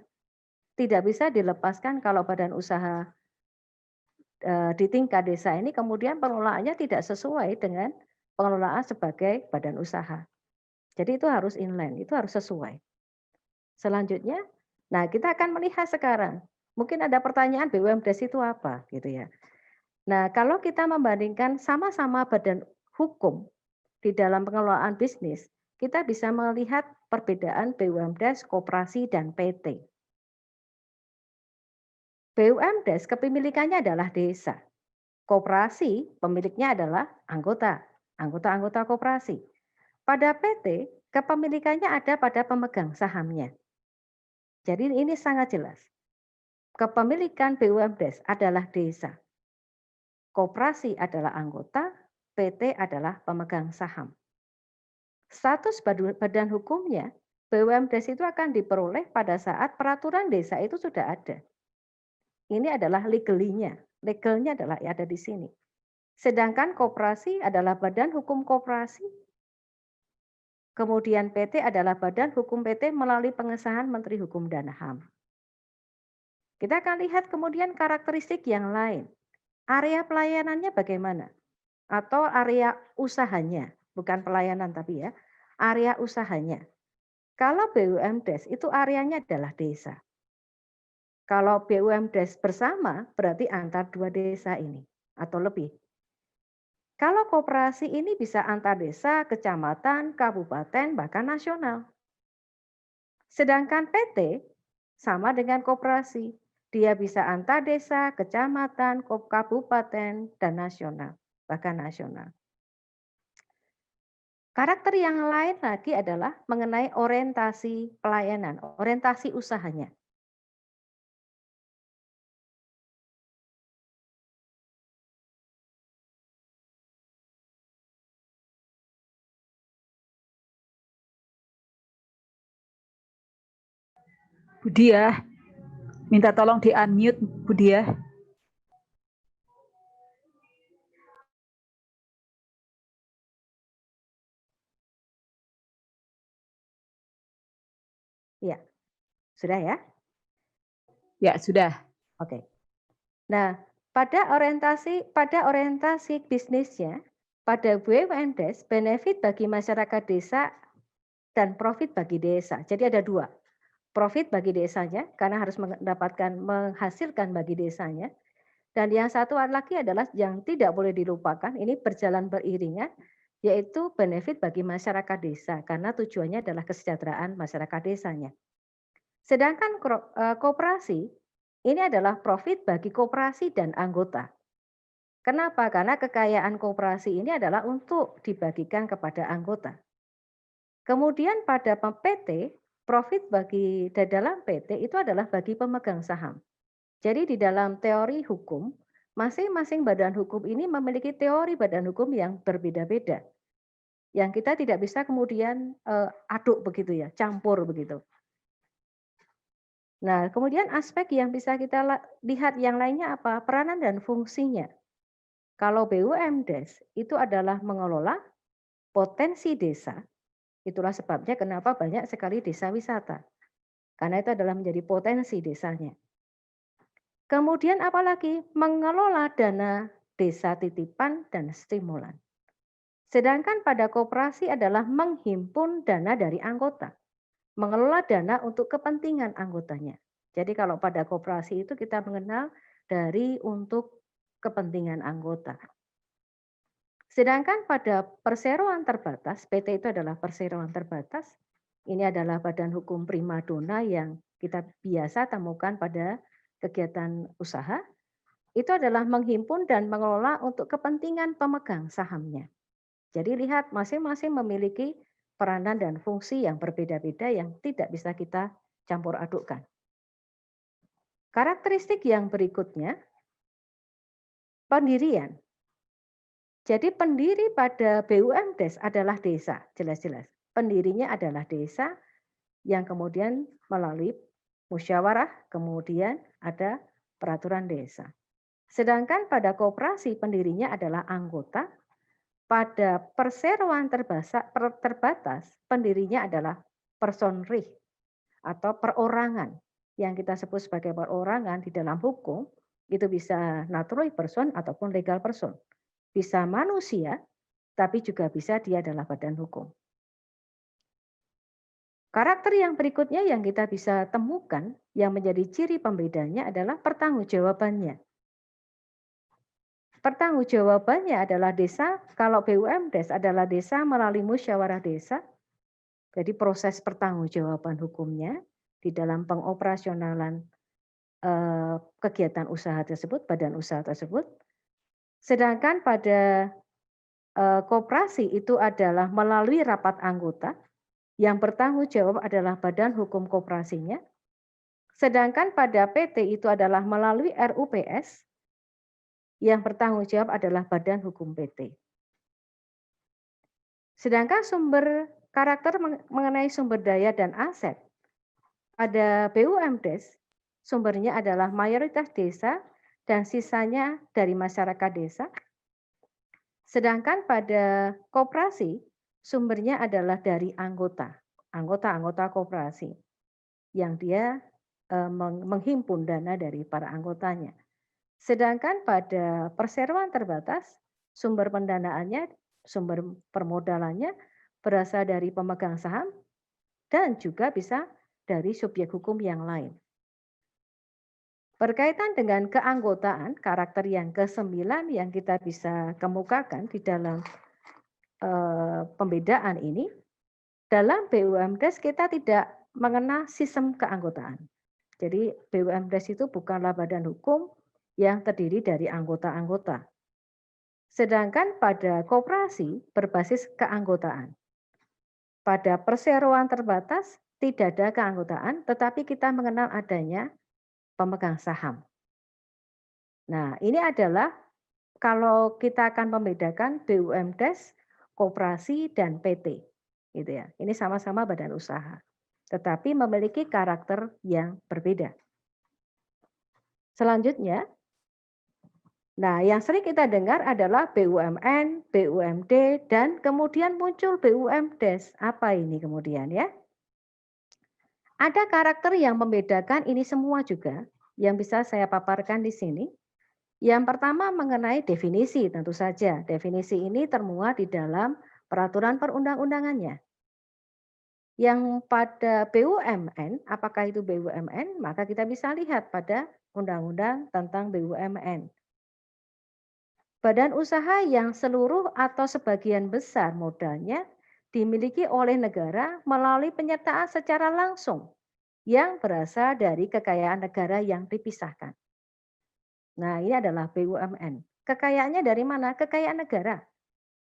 tidak bisa dilepaskan kalau badan usaha di tingkat desa ini kemudian pengelolaannya tidak sesuai dengan pengelolaan sebagai badan usaha. Jadi itu harus inline, itu harus sesuai. Selanjutnya, nah kita akan melihat sekarang, mungkin ada pertanyaan BUMDes itu apa gitu ya. Nah kalau kita membandingkan sama-sama badan hukum di dalam pengelolaan bisnis, kita bisa melihat perbedaan BUMDes, koperasi, dan PT. BUMDes kepemilikannya adalah desa. Koperasi pemiliknya adalah anggota-anggota koperasi. Pada PT, kepemilikannya ada pada pemegang sahamnya. Jadi ini sangat jelas. Kepemilikan BUMDes adalah desa. Koperasi adalah anggota, PT adalah pemegang saham. Status badan hukumnya, BUMDes itu akan diperoleh pada saat peraturan desa itu sudah ada. Ini adalah legalnya adalah ada di sini. Sedangkan koperasi adalah badan hukum koperasi. Kemudian PT adalah badan hukum PT melalui pengesahan Menteri Hukum dan HAM. Kita akan lihat kemudian karakteristik yang lain. Area pelayanannya bagaimana? Atau area usahanya, bukan pelayanan tapi ya, area usahanya. Kalau BUMDes itu areanya adalah desa. Kalau BUMDes bersama berarti antar dua desa ini atau lebih. Kalau koperasi ini bisa antar desa, kecamatan, kabupaten, bahkan nasional. Sedangkan PT sama dengan koperasi. Dia bisa antar desa, kecamatan, kabupaten, dan nasional, bahkan nasional. Karakter yang lain lagi adalah mengenai orientasi pelayanan, orientasi usahanya. Bu Diah, minta tolong di-unmute, Bu Diah. Ya, sudah ya? Ya, sudah. Oke. Nah, pada orientasi bisnisnya, pada BUMDes, benefit bagi masyarakat desa dan profit bagi desa. Jadi ada dua. Profit bagi desanya, karena harus menghasilkan bagi desanya. Dan yang satu lagi adalah yang tidak boleh dilupakan, ini berjalan beriringan, yaitu benefit bagi masyarakat desa, karena tujuannya adalah kesejahteraan masyarakat desanya. Sedangkan koperasi, ini adalah profit bagi koperasi dan anggota. Kenapa? Karena kekayaan koperasi ini adalah untuk dibagikan kepada anggota. Kemudian pada PT, profit bagi di dalam PT itu adalah bagi pemegang saham. Jadi di dalam teori hukum, masing-masing badan hukum ini memiliki teori badan hukum yang berbeda-beda. Yang kita tidak bisa kemudian aduk begitu ya, campur begitu. Nah, kemudian aspek yang bisa kita lihat yang lainnya apa? Peranan dan fungsinya. Kalau BUMDes itu adalah mengelola potensi desa. Itulah sebabnya kenapa banyak sekali desa wisata. Karena itu adalah menjadi potensi desanya. Kemudian apalagi mengelola dana desa titipan dan stimulan. Sedangkan pada koperasi adalah menghimpun dana dari anggota. Mengelola dana untuk kepentingan anggotanya. Jadi kalau pada koperasi itu kita mengenal dari untuk kepentingan anggota. Sedangkan pada perseroan terbatas, PT itu adalah perseroan terbatas, ini adalah badan hukum primadona yang kita biasa temukan pada kegiatan usaha, itu adalah menghimpun dan mengelola untuk kepentingan pemegang sahamnya. Jadi lihat masing-masing memiliki peranan dan fungsi yang berbeda-beda yang tidak bisa kita campur adukkan. Karakteristik yang berikutnya, pendirian. Jadi pendiri pada BUMDes adalah desa, jelas-jelas. Pendirinya adalah desa yang kemudian melalui musyawarah, kemudian ada peraturan desa. Sedangkan pada koperasi pendirinya adalah anggota, pada perseroan terbatas pendirinya adalah personrih atau perorangan. yang kita sebut sebagai perorangan di dalam hukum, itu bisa natural person ataupun legal person. Bisa manusia, tapi juga bisa dia adalah badan hukum. Karakter yang berikutnya yang kita bisa temukan yang menjadi ciri pembedanya adalah pertanggungjawabannya. Pertanggungjawabannya adalah desa, kalau BUMDes adalah desa melalui musyawarah desa, jadi proses pertanggungjawaban hukumnya di dalam pengoperasionalan kegiatan usaha tersebut, badan usaha tersebut. Sedangkan pada koperasi itu adalah melalui rapat anggota, yang bertanggung jawab adalah badan hukum koperasinya. Sedangkan pada PT itu adalah melalui RUPS, yang bertanggung jawab adalah badan hukum PT. Sedangkan sumber karakter mengenai sumber daya dan aset, pada BUMDes, sumbernya adalah mayoritas desa dan sisanya dari masyarakat desa. Sedangkan pada koperasi, sumbernya adalah dari anggota koperasi yang dia menghimpun dana dari para anggotanya. Sedangkan pada perseroan terbatas, sumber pendanaannya, sumber permodalannya berasal dari pemegang saham dan juga bisa dari subjek hukum yang lain. Berkaitan dengan keanggotaan, karakter yang ke-9 yang kita bisa kemukakan di dalam pembedaan ini, dalam BUMDes kita tidak mengenal sistem keanggotaan. Jadi BUMDes itu bukanlah badan hukum yang terdiri dari anggota-anggota. Sedangkan pada koperasi berbasis keanggotaan. Pada perseroan terbatas tidak ada keanggotaan, tetapi kita mengenal adanya pemegang saham. Nah, ini adalah kalau kita akan membedakan BUMDes, koperasi, dan PT. Gitu ya. Ini sama-sama badan usaha, tetapi memiliki karakter yang berbeda. Selanjutnya, nah yang sering kita dengar adalah BUMN, BUMD, dan kemudian muncul BUMDes. Apa ini kemudian ya? Ada karakter yang membedakan ini semua juga, yang bisa saya paparkan di sini. Yang pertama mengenai definisi, tentu saja. Definisi ini termuat di dalam peraturan perundang-undangannya. Yang pada BUMN, apakah itu BUMN? Maka kita bisa lihat pada undang-undang tentang BUMN. Badan usaha yang seluruh atau sebagian besar modalnya dimiliki oleh negara melalui penyertaan secara langsung yang berasal dari kekayaan negara yang dipisahkan. Nah, ini adalah BUMN. Kekayaannya dari mana? Kekayaan negara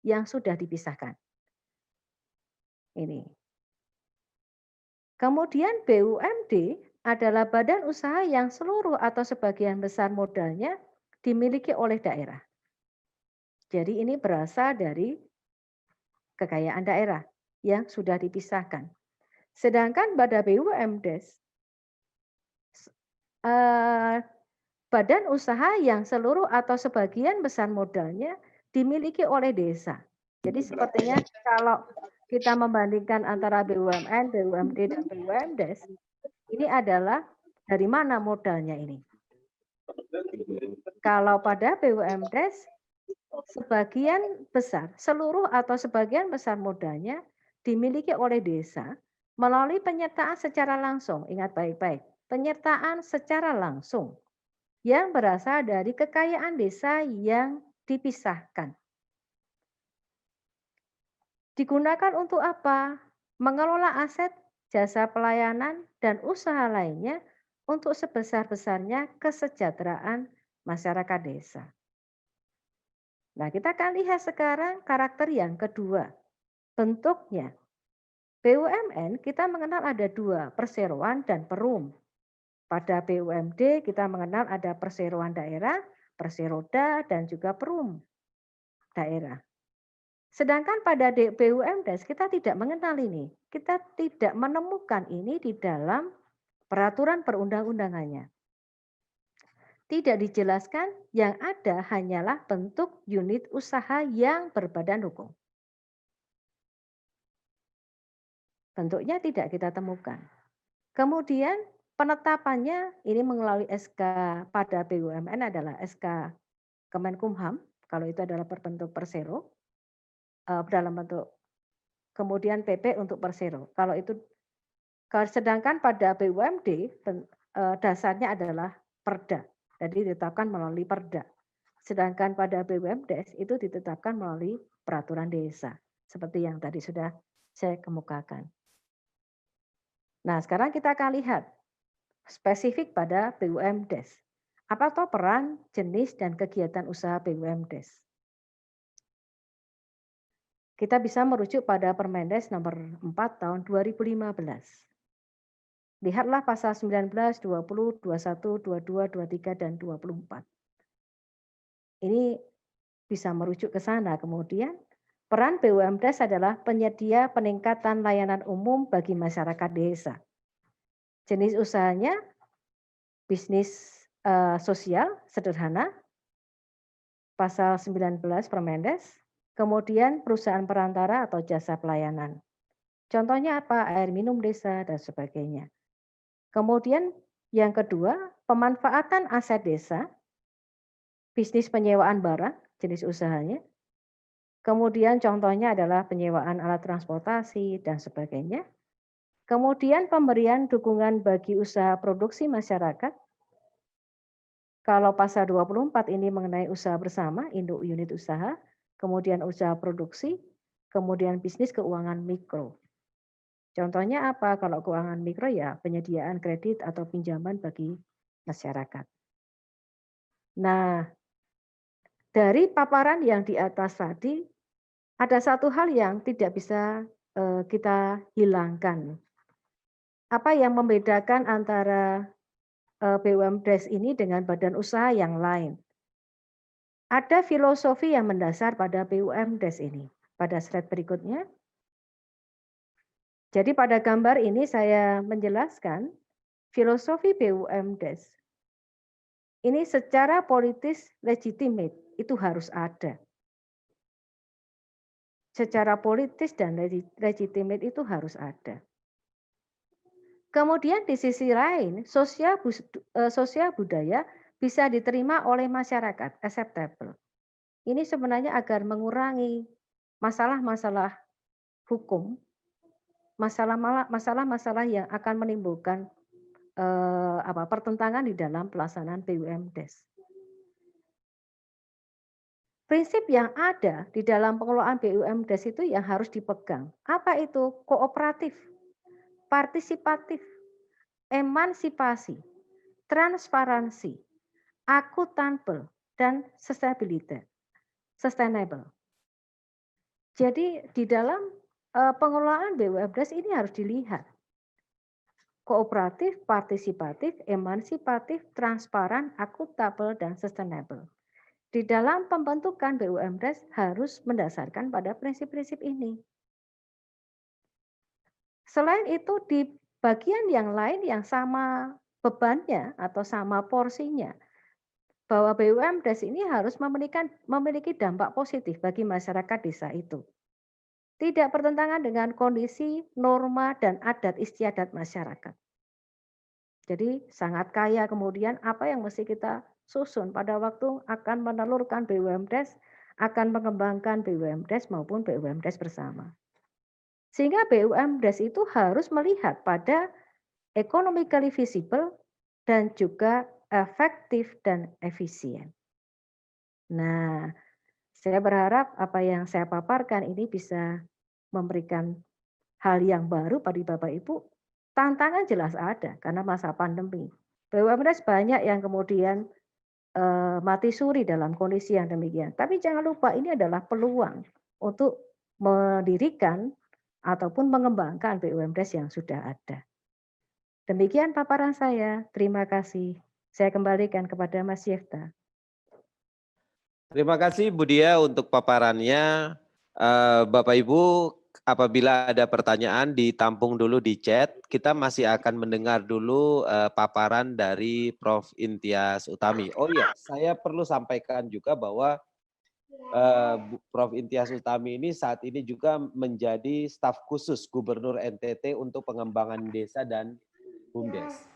yang sudah dipisahkan. Ini. Kemudian BUMD adalah badan usaha yang seluruh atau sebagian besar modalnya dimiliki oleh daerah. Jadi ini berasal dari kekayaan daerah yang sudah dipisahkan. Sedangkan pada BUMDes, badan usaha yang seluruh atau sebagian besar modalnya dimiliki oleh desa. Jadi sepertinya kalau kita membandingkan antara BUMN, BUMD, dan BUMDes, ini adalah dari mana modalnya ini. Kalau pada BUMDes, sebagian besar, seluruh atau sebagian besar modalnya dimiliki oleh desa melalui penyertaan secara langsung. Ingat baik-baik, penyertaan secara langsung yang berasal dari kekayaan desa yang dipisahkan. Digunakan untuk apa? Mengelola aset, jasa pelayanan, dan usaha lainnya untuk sebesar-besarnya kesejahteraan masyarakat desa. Nah, kita akan lihat sekarang karakter yang kedua. Bentuknya. BUMN kita mengenal ada dua, perseroan dan perum. Pada BUMD kita mengenal ada perseroan daerah, perseroda, dan juga perum daerah. Sedangkan pada BUMDes kita tidak mengenal ini. Kita tidak menemukan ini di dalam peraturan perundang-undangannya. Tidak dijelaskan, yang ada hanyalah bentuk unit usaha yang berbadan hukum. Bentuknya tidak kita temukan. Kemudian penetapannya ini melalui SK pada BUMN adalah SK Kemenkumham, kalau itu adalah berbentuk persero, dalam bentuk, kemudian PP untuk persero. Kalau itu, sedangkan pada BUMD dasarnya adalah Perda, jadi ditetapkan melalui Perda. Sedangkan pada BUMDes itu ditetapkan melalui peraturan desa, seperti yang tadi sudah saya kemukakan. Nah, sekarang kita akan lihat spesifik pada BUMDes. Apa toh peran, jenis, dan kegiatan usaha BUMDes? Kita bisa merujuk pada Permendes nomor 4 tahun 2015. Lihatlah pasal 19, 20, 21, 22, 23, dan 24. Ini bisa merujuk ke sana. Kemudian, peran BUMDes adalah penyedia peningkatan layanan umum bagi masyarakat desa. Jenis usahanya bisnis sosial sederhana, pasal 19 Permendes, kemudian perusahaan perantara atau jasa pelayanan. Contohnya apa? Air minum desa dan sebagainya. Kemudian yang kedua, pemanfaatan aset desa, bisnis penyewaan barang, jenis usahanya. Kemudian contohnya adalah penyewaan alat transportasi dan sebagainya. Kemudian pemberian dukungan bagi usaha produksi masyarakat. Kalau pasal 24 ini mengenai usaha bersama, induk unit usaha, kemudian usaha produksi, kemudian bisnis keuangan mikro. Contohnya apa? Kalau keuangan mikro ya penyediaan kredit atau pinjaman bagi masyarakat. Nah, dari paparan yang di atas tadi, ada satu hal yang tidak bisa kita hilangkan. Apa yang membedakan antara BUMDes ini dengan badan usaha yang lain? Ada filosofi yang mendasar pada BUMDes ini. Pada slide berikutnya. Jadi pada gambar ini saya menjelaskan filosofi BUMDes. Ini secara politis legitimate, itu harus ada. Secara politis dan legitimate itu harus ada. Kemudian di sisi lain, sosial budaya bisa diterima oleh masyarakat, acceptable. Ini sebenarnya agar mengurangi masalah-masalah hukum, masalah-masalah yang akan menimbulkan pertentangan di dalam pelaksanaan BUMDes. Prinsip yang ada di dalam pengelolaan BUMDes itu yang harus dipegang. Apa itu? Kooperatif, partisipatif, emansipasi, transparansi, akuntabel, dan sustainable. Jadi di dalam pengelolaan BUMDes ini harus dilihat. Kooperatif, partisipatif, emansipatif, transparan, akuntabel, dan sustainable. Di dalam pembentukan BUMDes harus mendasarkan pada prinsip-prinsip ini. Selain itu di bagian yang lain yang sama bebannya atau sama porsinya, bahwa BUMDes ini harus memiliki dampak positif bagi masyarakat desa itu. Tidak bertentangan dengan kondisi, norma, dan adat istiadat masyarakat. Jadi sangat kaya kemudian apa yang mesti kita susun pada waktu akan menelurkan BUMDes, akan mengembangkan BUMDes maupun BUMDes bersama. Sehingga BUMDes itu harus melihat pada economically visible dan juga efektif dan efisien. Nah, saya berharap apa yang saya paparkan ini bisa memberikan hal yang baru pada Bapak Ibu. Tantangan jelas ada karena masa pandemi. BUMDes banyak yang kemudian mati suri dalam kondisi yang demikian. Tapi jangan lupa ini adalah peluang untuk mendirikan ataupun mengembangkan BUMDes yang sudah ada. Demikian paparan saya. Terima kasih. Saya kembalikan kepada Mas Yefta. Terima kasih Bu Dia untuk paparannya. Bapak Ibu, apabila ada pertanyaan ditampung dulu di chat. Kita masih akan mendengar dulu paparan dari Prof. Intias Utami. Oh iya, saya perlu sampaikan juga bahwa Prof. Intias Utami ini saat ini juga menjadi staf khusus Gubernur NTT untuk pengembangan desa dan BUMDes.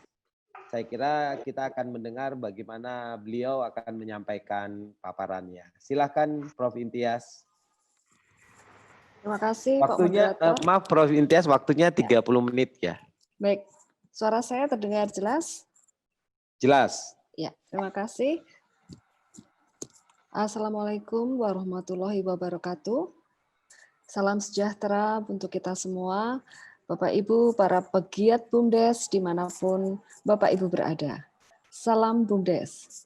saya kira kita akan mendengar bagaimana beliau akan menyampaikan paparannya. Silakan Prof. Intias. Terima kasih Pak Waktunya, Moderator. maaf Prof. Intias, waktunya 30 menit ya. Baik, suara saya terdengar jelas? Jelas. Ya, terima kasih. Assalamualaikum warahmatullahi wabarakatuh. Salam sejahtera untuk kita semua, Bapak Ibu, para pegiat BUMDes dimanapun Bapak Ibu berada. Salam BUMDes.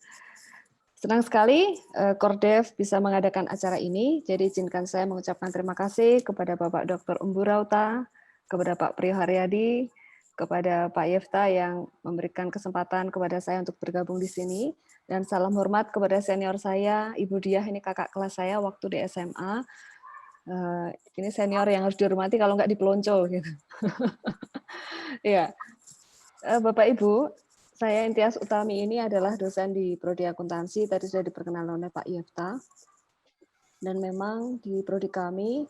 Senang sekali Kordev bisa mengadakan acara ini, jadi izinkan saya mengucapkan terima kasih kepada Bapak Dr. Umbu Rauta, kepada Pak Priyo Haryadi, kepada Pak Yefta yang memberikan kesempatan kepada saya untuk bergabung di sini, dan salam hormat kepada senior saya, Ibu Diah, ini kakak kelas saya waktu di SMA. Ini senior yang harus dihormati kalau nggak dipelonco gitu. Ya, Bapak Ibu, saya Intias Utami ini adalah dosen di Prodi Akuntansi, tadi sudah diperkenalkan oleh Pak Yefta. Dan memang di prodi kami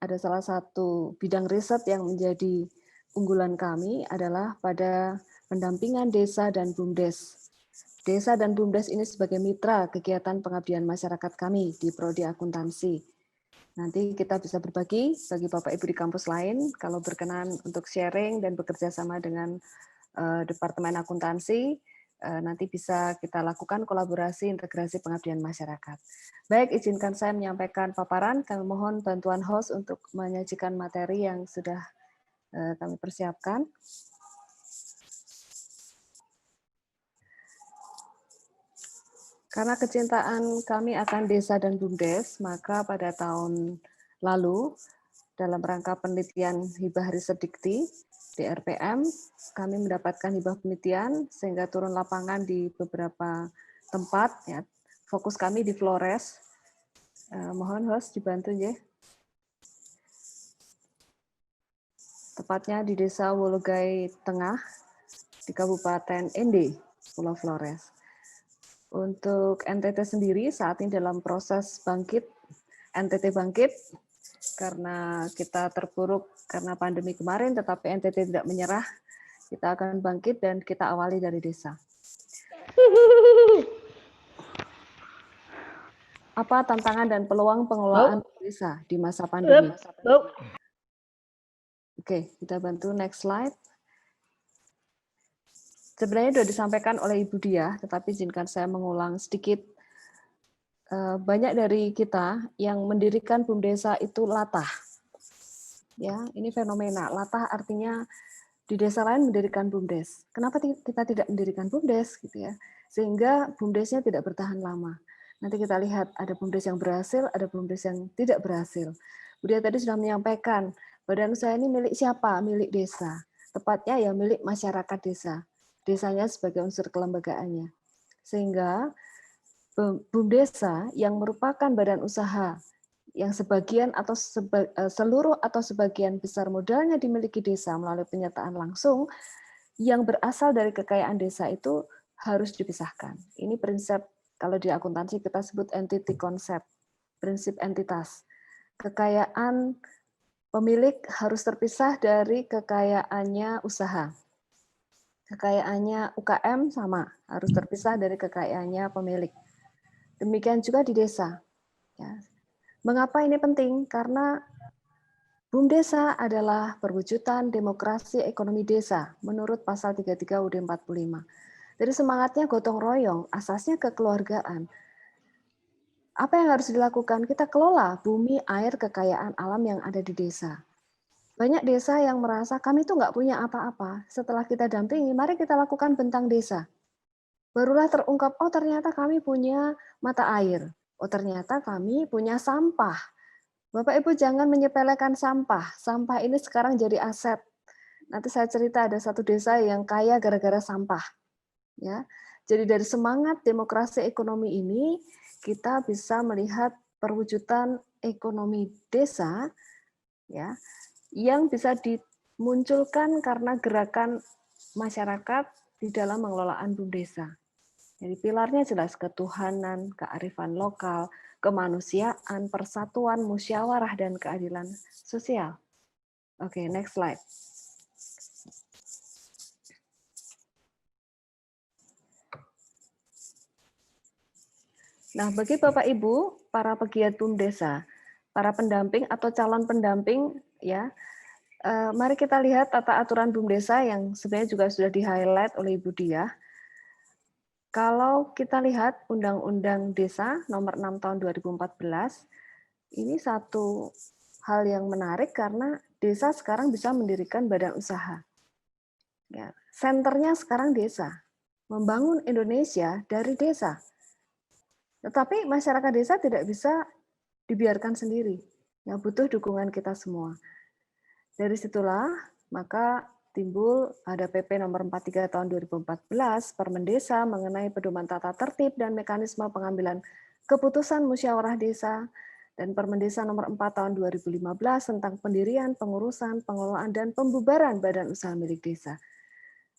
ada salah satu bidang riset yang menjadi unggulan kami adalah pada pendampingan desa dan BUMDes. Desa dan BUMDes ini sebagai mitra kegiatan pengabdian masyarakat kami di Prodi Akuntansi. Nanti kita bisa berbagi bagi Bapak Ibu di kampus lain kalau berkenan untuk sharing dan bekerja sama dengan Departemen Akuntansi, nanti bisa kita lakukan kolaborasi integrasi pengabdian masyarakat. Baik, izinkan saya menyampaikan paparan. Kami mohon bantuan host untuk menyajikan materi yang sudah kami persiapkan. Karena kecintaan kami akan desa dan BUMDes, maka pada tahun lalu dalam rangka penelitian hibah riset dikti di RPM, kami mendapatkan hibah penelitian sehingga turun lapangan di beberapa tempat. Ya. Fokus kami di Flores. Mohon host dibantu ya. Tepatnya di Desa Wologai Tengah di Kabupaten Ende, Pulau Flores. Untuk NTT sendiri saat ini dalam proses bangkit, NTT bangkit karena kita terpuruk karena pandemi kemarin, tetapi NTT tidak menyerah. Kita akan bangkit dan kita awali dari desa. Apa tantangan dan peluang pengelolaan desa di masa pandemi? Oke, kita bantu next slide. Sebenarnya sudah disampaikan oleh Ibu Diah, tetapi izinkan saya mengulang sedikit. Banyak dari kita yang mendirikan BUMDesa itu latah. Ya, ini fenomena. Latah artinya di desa lain mendirikan BUMDes. Kenapa kita tidak mendirikan BUMDes gitu ya? Sehingga BUMDesnya tidak bertahan lama. Nanti kita lihat ada BUMDes yang berhasil, ada BUMDes yang tidak berhasil. Bu Diah tadi sudah menyampaikan, badan usaha ini milik siapa? Milik desa. Tepatnya ya milik masyarakat desa. Desanya sebagai unsur kelembagaannya. Sehingga BUMDesa yang merupakan badan usaha yang sebagian atau seluruh atau sebagian besar modalnya dimiliki desa melalui penyertaan langsung, yang berasal dari kekayaan desa itu harus dipisahkan. Ini prinsip, kalau di akuntansi kita sebut entity concept, prinsip entitas. Kekayaan pemilik harus terpisah dari kekayaannya usaha. Kekayaannya UKM sama, harus terpisah dari kekayaannya pemilik. Demikian juga di desa. Ya. Mengapa ini penting? Karena BUMDesa adalah perwujudan demokrasi ekonomi desa menurut pasal 33 UUD 45. Jadi semangatnya gotong royong, asasnya kekeluargaan. Apa yang harus dilakukan? Kita kelola bumi, air, kekayaan alam yang ada di desa. Banyak desa yang merasa kami tuh nggak punya apa-apa. Setelah kita dampingi, mari kita lakukan bentang desa. Barulah terungkap, oh ternyata kami punya mata air. Oh ternyata kami punya sampah. Bapak Ibu jangan menyepelekan sampah. Sampah ini sekarang jadi aset. Nanti saya cerita ada satu desa yang kaya gara-gara sampah. Ya, jadi dari semangat demokrasi ekonomi ini kita bisa melihat perwujudan ekonomi desa, ya, yang bisa dimunculkan karena gerakan masyarakat di dalam pengelolaan BUMDesa. Jadi pilarnya jelas ketuhanan, kearifan lokal, kemanusiaan, persatuan, musyawarah, dan keadilan sosial. Oke, next slide. Nah, bagi Bapak Ibu, para pegiat BUMDesa, para pendamping atau calon pendamping, ya, mari kita lihat tata aturan BUMDesa yang sebenarnya juga sudah di-highlight oleh Ibu Diah. Kalau kita lihat Undang-Undang Desa Nomor 6 Tahun 2014, ini satu hal yang menarik karena desa sekarang bisa mendirikan badan usaha. Ya, senternya sekarang desa, membangun Indonesia dari desa. Tetapi masyarakat desa tidak bisa dibiarkan sendiri. Ya, butuh dukungan kita semua. Dari situlah maka timbul ada PP nomor 43 tahun 2014 Permendesa mengenai pedoman tata tertib dan mekanisme pengambilan keputusan musyawarah desa dan Permendesa nomor 4 tahun 2015 tentang pendirian, pengurusan, pengelolaan dan pembubaran badan usaha milik desa.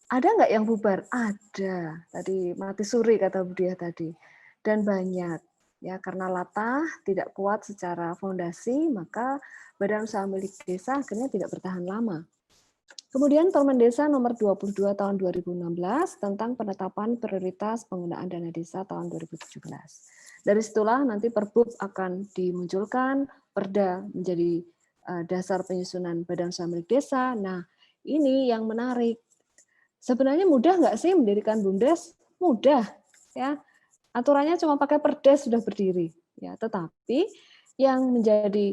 Ada nggak yang bubar? Ada. Tadi mati suri kata Bu Diah tadi. Dan banyak. Ya, karena latah, tidak kuat secara fondasi, maka badan usaha milik desa akhirnya tidak bertahan lama. Kemudian Permendesa nomor 22 tahun 2016 tentang penetapan prioritas penggunaan dana desa tahun 2017. Dari situlah nanti Perbub akan dimunculkan, Perda menjadi dasar penyusunan badan usaha milik desa. Nah, ini yang menarik. Sebenarnya mudah nggak sih mendirikan BUMDes? Mudah, ya. Aturannya cuma pakai Perdes sudah berdiri, ya. Tetapi yang menjadi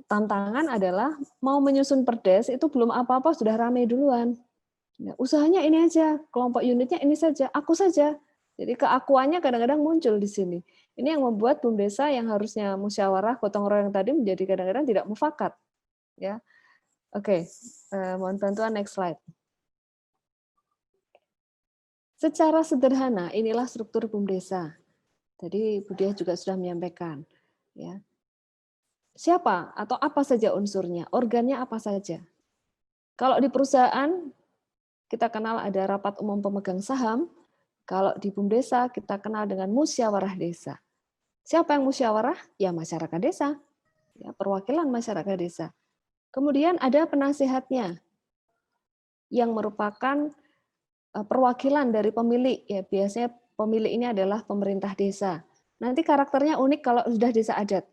tantangan adalah mau menyusun Perdes itu belum apa-apa sudah ramai duluan. Ya, usahanya ini aja, kelompok unitnya ini saja, aku saja. Jadi keakuannya kadang-kadang muncul di sini. Ini yang membuat BUMDesa yang harusnya musyawarah gotong royong tadi menjadi kadang-kadang tidak mufakat, ya. Oke, mohon bantuan next slide. Secara sederhana, inilah struktur BUMDesa. Tadi Bu Diah juga sudah menyampaikan. Ya. Siapa atau apa saja unsurnya, organnya apa saja. Kalau di perusahaan, kita kenal ada rapat umum pemegang saham. Kalau di BUMDesa, kita kenal dengan musyawarah desa. Siapa yang musyawarah? Ya masyarakat desa. Ya, perwakilan masyarakat desa. Kemudian ada penasihatnya, yang merupakan perwakilan dari pemilik. Ya, biasanya pemilik ini adalah pemerintah desa. Nanti karakternya unik kalau sudah desa adat.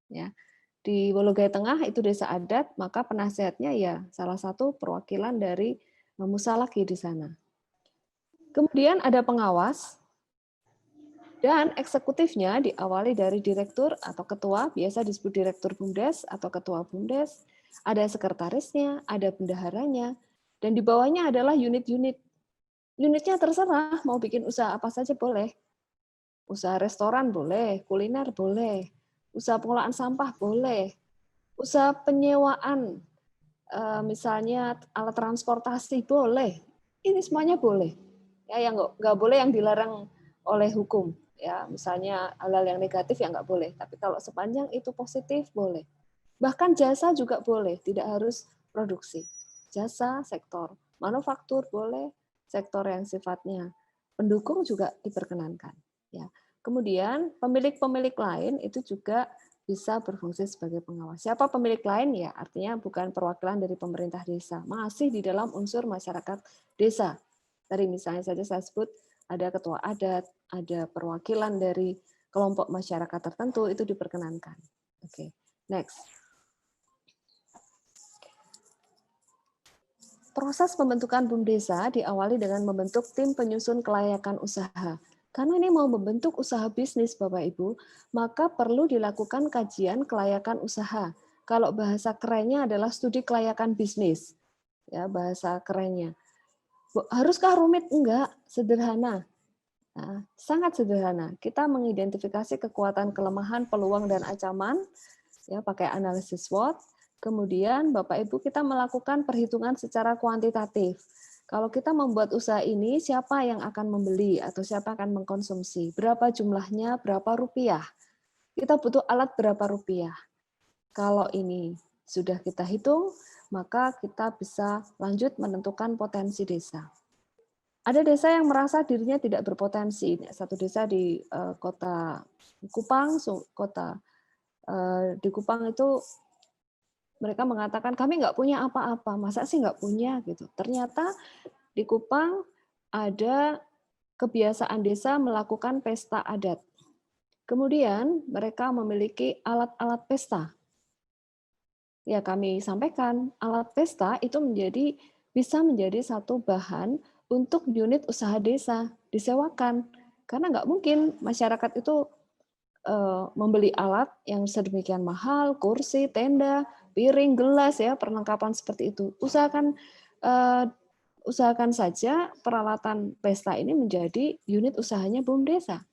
Ya. Di Wologai Tengah itu desa adat, maka penasihatnya ya salah satu perwakilan dari Musalaki di sana. Kemudian ada pengawas, dan eksekutifnya diawali dari direktur atau ketua, biasa disebut direktur BUMDes atau ketua BUMDes, ada sekretarisnya, ada bendaharanya, dan di bawahnya adalah unit-unit. Unitnya terserah, mau bikin usaha apa saja boleh. Usaha restoran boleh, kuliner boleh, usaha pengelolaan sampah boleh, usaha penyewaan, misalnya alat transportasi boleh. Ini semuanya boleh. Ya, yang nggak boleh yang dilarang oleh hukum. Ya, misalnya hal-hal yang negatif ya nggak boleh. Tapi kalau sepanjang itu positif boleh. Bahkan jasa juga boleh, tidak harus produksi. Jasa, sektor manufaktur boleh, sektor yang sifatnya pendukung juga diperkenankan. Ya. Kemudian pemilik-pemilik lain itu juga bisa berfungsi sebagai pengawas. Siapa pemilik lain? Ya, artinya bukan perwakilan dari pemerintah desa, masih di dalam unsur masyarakat desa. Tadi misalnya saja saya sebut ada ketua adat, ada perwakilan dari kelompok masyarakat tertentu, itu diperkenankan. Oke, next. Proses pembentukan BUMDesa diawali dengan membentuk tim penyusun kelayakan usaha. Karena ini mau membentuk usaha bisnis, Bapak Ibu, maka perlu dilakukan kajian kelayakan usaha. Kalau bahasa kerennya adalah studi kelayakan bisnis. Ya, bahasa kerennya. Haruskah rumit? Enggak, sederhana. Nah, sangat sederhana. Kita mengidentifikasi kekuatan, kelemahan, peluang, dan ancaman, ya, pakai analisis SWOT. Kemudian Bapak Ibu kita melakukan perhitungan secara kuantitatif. Kalau kita membuat usaha ini, siapa yang akan membeli atau siapa akan mengkonsumsi? Berapa jumlahnya, berapa rupiah? Kita butuh alat berapa rupiah? Kalau ini sudah kita hitung, maka kita bisa lanjut menentukan potensi desa. Ada desa yang merasa dirinya tidak berpotensi. Satu desa di kota Kupang, di Kupang itu mereka mengatakan kami nggak punya apa-apa, masa sih nggak punya gitu. Ternyata di Kupang ada kebiasaan desa melakukan pesta adat. Kemudian mereka memiliki alat-alat pesta. Ya, kami sampaikan alat pesta itu bisa menjadi satu bahan untuk unit usaha desa disewakan, karena nggak mungkin masyarakat itu membeli alat yang sedemikian mahal, kursi, tenda, piring, gelas, ya perlengkapan seperti itu. Usahakan saja peralatan pesta ini menjadi unit usahanya BUMDesa.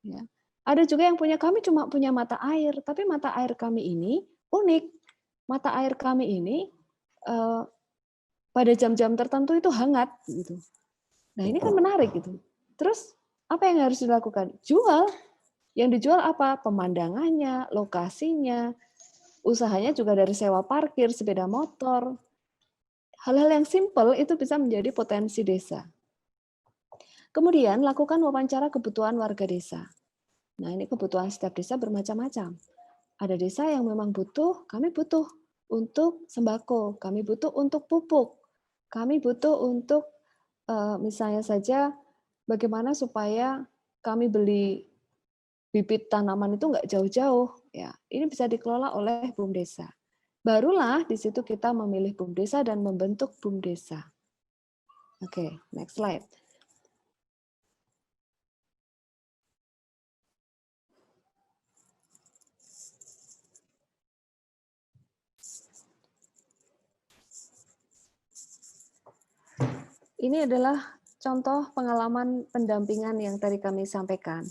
Ya. Ada juga yang kami cuma punya mata air, tapi mata air kami ini unik. Mata air kami ini pada jam-jam tertentu itu hangat gitu. Nah, ini kan menarik gitu. Terus apa yang harus dilakukan? Jual. Yang dijual apa? Pemandangannya, lokasinya, usahanya juga dari sewa parkir, sepeda motor. Hal-hal yang simpel itu bisa menjadi potensi desa. Kemudian lakukan wawancara kebutuhan warga desa. Nah, ini kebutuhan setiap desa bermacam-macam. Ada desa yang memang butuh, kami butuh untuk sembako, kami butuh untuk pupuk, kami butuh untuk misalnya saja bagaimana supaya kami beli bibit tanaman itu nggak jauh-jauh. Ya, ini bisa dikelola oleh BUMDesa. Barulah di situ kita memilih BUMDesa dan membentuk BUMDesa. Oke, next slide. Ini adalah contoh pengalaman pendampingan yang tadi kami sampaikan.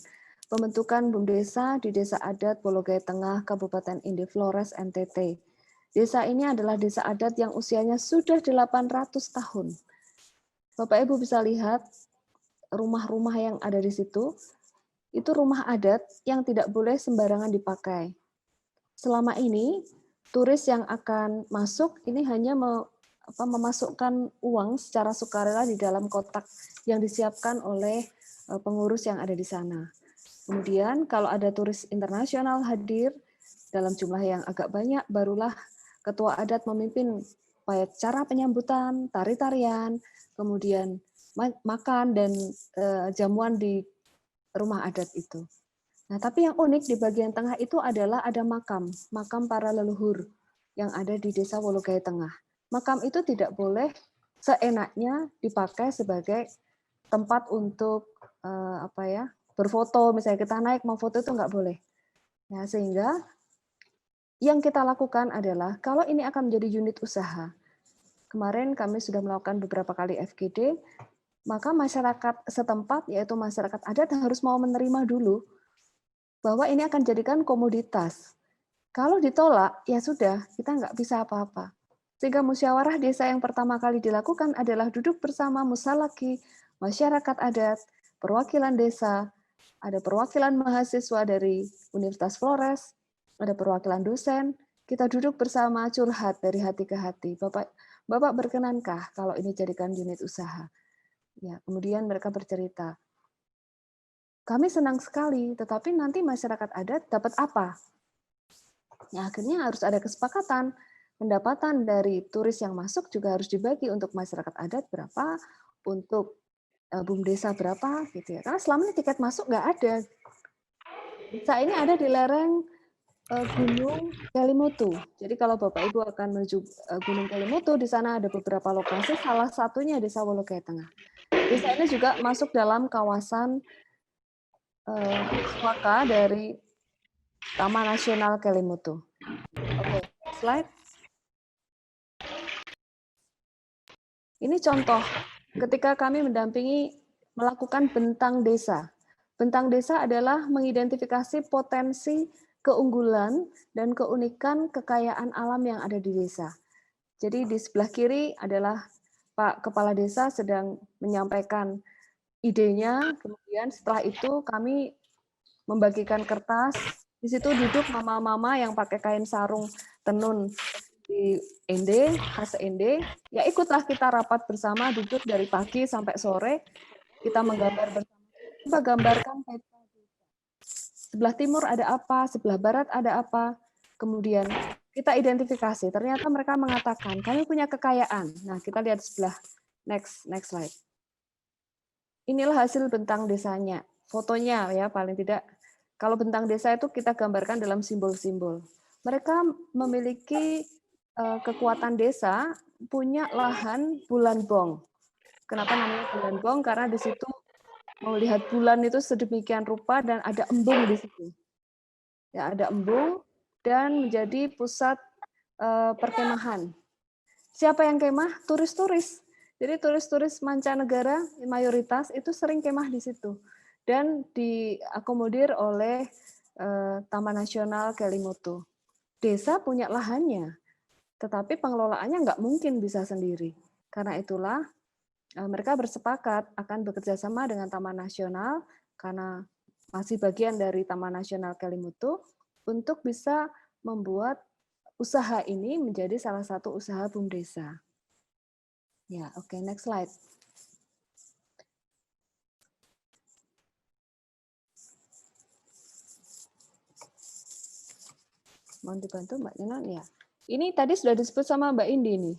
Pembentukan BUMDesa di Desa Adat Bologai Tengah, Kabupaten Indi Flores, NTT. Desa ini adalah desa adat yang usianya sudah 800 tahun. Bapak Ibu bisa lihat rumah-rumah yang ada di situ, itu rumah adat yang tidak boleh sembarangan dipakai. Selama ini, turis yang akan masuk ini hanya memasukkan uang secara sukarela di dalam kotak yang disiapkan oleh pengurus yang ada di sana. Kemudian kalau ada turis internasional hadir dalam jumlah yang agak banyak, barulah ketua adat memimpin cara penyambutan, tari-tarian, kemudian makan dan jamuan di rumah adat itu. Nah, tapi yang unik di bagian tengah itu adalah ada makam para leluhur yang ada di Desa Wologai Tengah. Makam itu tidak boleh seenaknya dipakai sebagai tempat untuk berfoto, misalnya kita naik mau foto itu nggak boleh. Nah, sehingga yang kita lakukan adalah kalau ini akan menjadi unit usaha. Kemarin kami sudah melakukan beberapa kali FGD, maka masyarakat setempat, yaitu masyarakat adat harus mau menerima dulu bahwa ini akan jadikan komoditas. Kalau ditolak, ya sudah, kita nggak bisa apa-apa. Sehingga musyawarah desa yang pertama kali dilakukan adalah duduk bersama musalaki, masyarakat adat, perwakilan desa, ada perwakilan mahasiswa dari Universitas Flores, ada perwakilan dosen, kita duduk bersama curhat dari hati ke hati. Bapak berkenankah kalau ini jadikan unit usaha? Ya, kemudian mereka bercerita, kami senang sekali, tetapi nanti masyarakat adat dapat apa? Ya, akhirnya harus ada kesepakatan. Pendapatan dari turis yang masuk juga harus dibagi untuk masyarakat adat berapa, untuk BUMDesa berapa, gitu ya. Karena selama ini tiket masuk nggak ada. Desa ini ada di lereng Gunung Kelimutu. Jadi kalau Bapak Ibu akan menuju Gunung Kelimutu, di sana ada beberapa lokasi, salah satunya Desa Wologai Tengah. Desa ini juga masuk dalam kawasan Swaka dari Taman Nasional Kelimutu. Oke, slide. Ini contoh ketika kami mendampingi melakukan bentang desa. Bentang desa adalah mengidentifikasi potensi keunggulan dan keunikan kekayaan alam yang ada di desa. Jadi di sebelah kiri adalah Pak Kepala Desa sedang menyampaikan idenya, kemudian setelah itu kami membagikan kertas, di situ duduk mama-mama yang pakai kain sarung tenun di ND, khas ND, ya ikutlah kita rapat bersama, duduk dari pagi sampai sore, kita menggambar bersama, coba gambarkan peta desa. Sebelah timur ada apa, sebelah barat ada apa, kemudian kita identifikasi, ternyata mereka mengatakan, kami punya kekayaan. Nah, kita lihat sebelah, next slide. inilah hasil bentang desanya. Fotonya ya paling tidak. Kalau bentang desa itu kita gambarkan dalam simbol-simbol. Mereka memiliki kekuatan desa, punya lahan bulan bong. Kenapa namanya bulan bong? Karena di situ melihat bulan itu sedemikian rupa dan ada embung di situ. Ya, ada embung dan menjadi pusat perkemahan. Siapa yang kemah? Turis-turis. Jadi turis-turis mancanegara mayoritas itu sering kemah di situ dan diakomodir oleh Taman Nasional Kelimutu. Desa punya lahannya, tetapi pengelolaannya nggak mungkin bisa sendiri. Karena itulah mereka bersepakat akan bekerja sama dengan Taman Nasional karena masih bagian dari Taman Nasional Kelimutu untuk bisa membuat usaha ini menjadi salah satu usaha BUMDesa. Ya, oke, next slide. Mohon dibantu Mbak Nenon ya. Ini tadi sudah disebut sama Mbak Indi nih,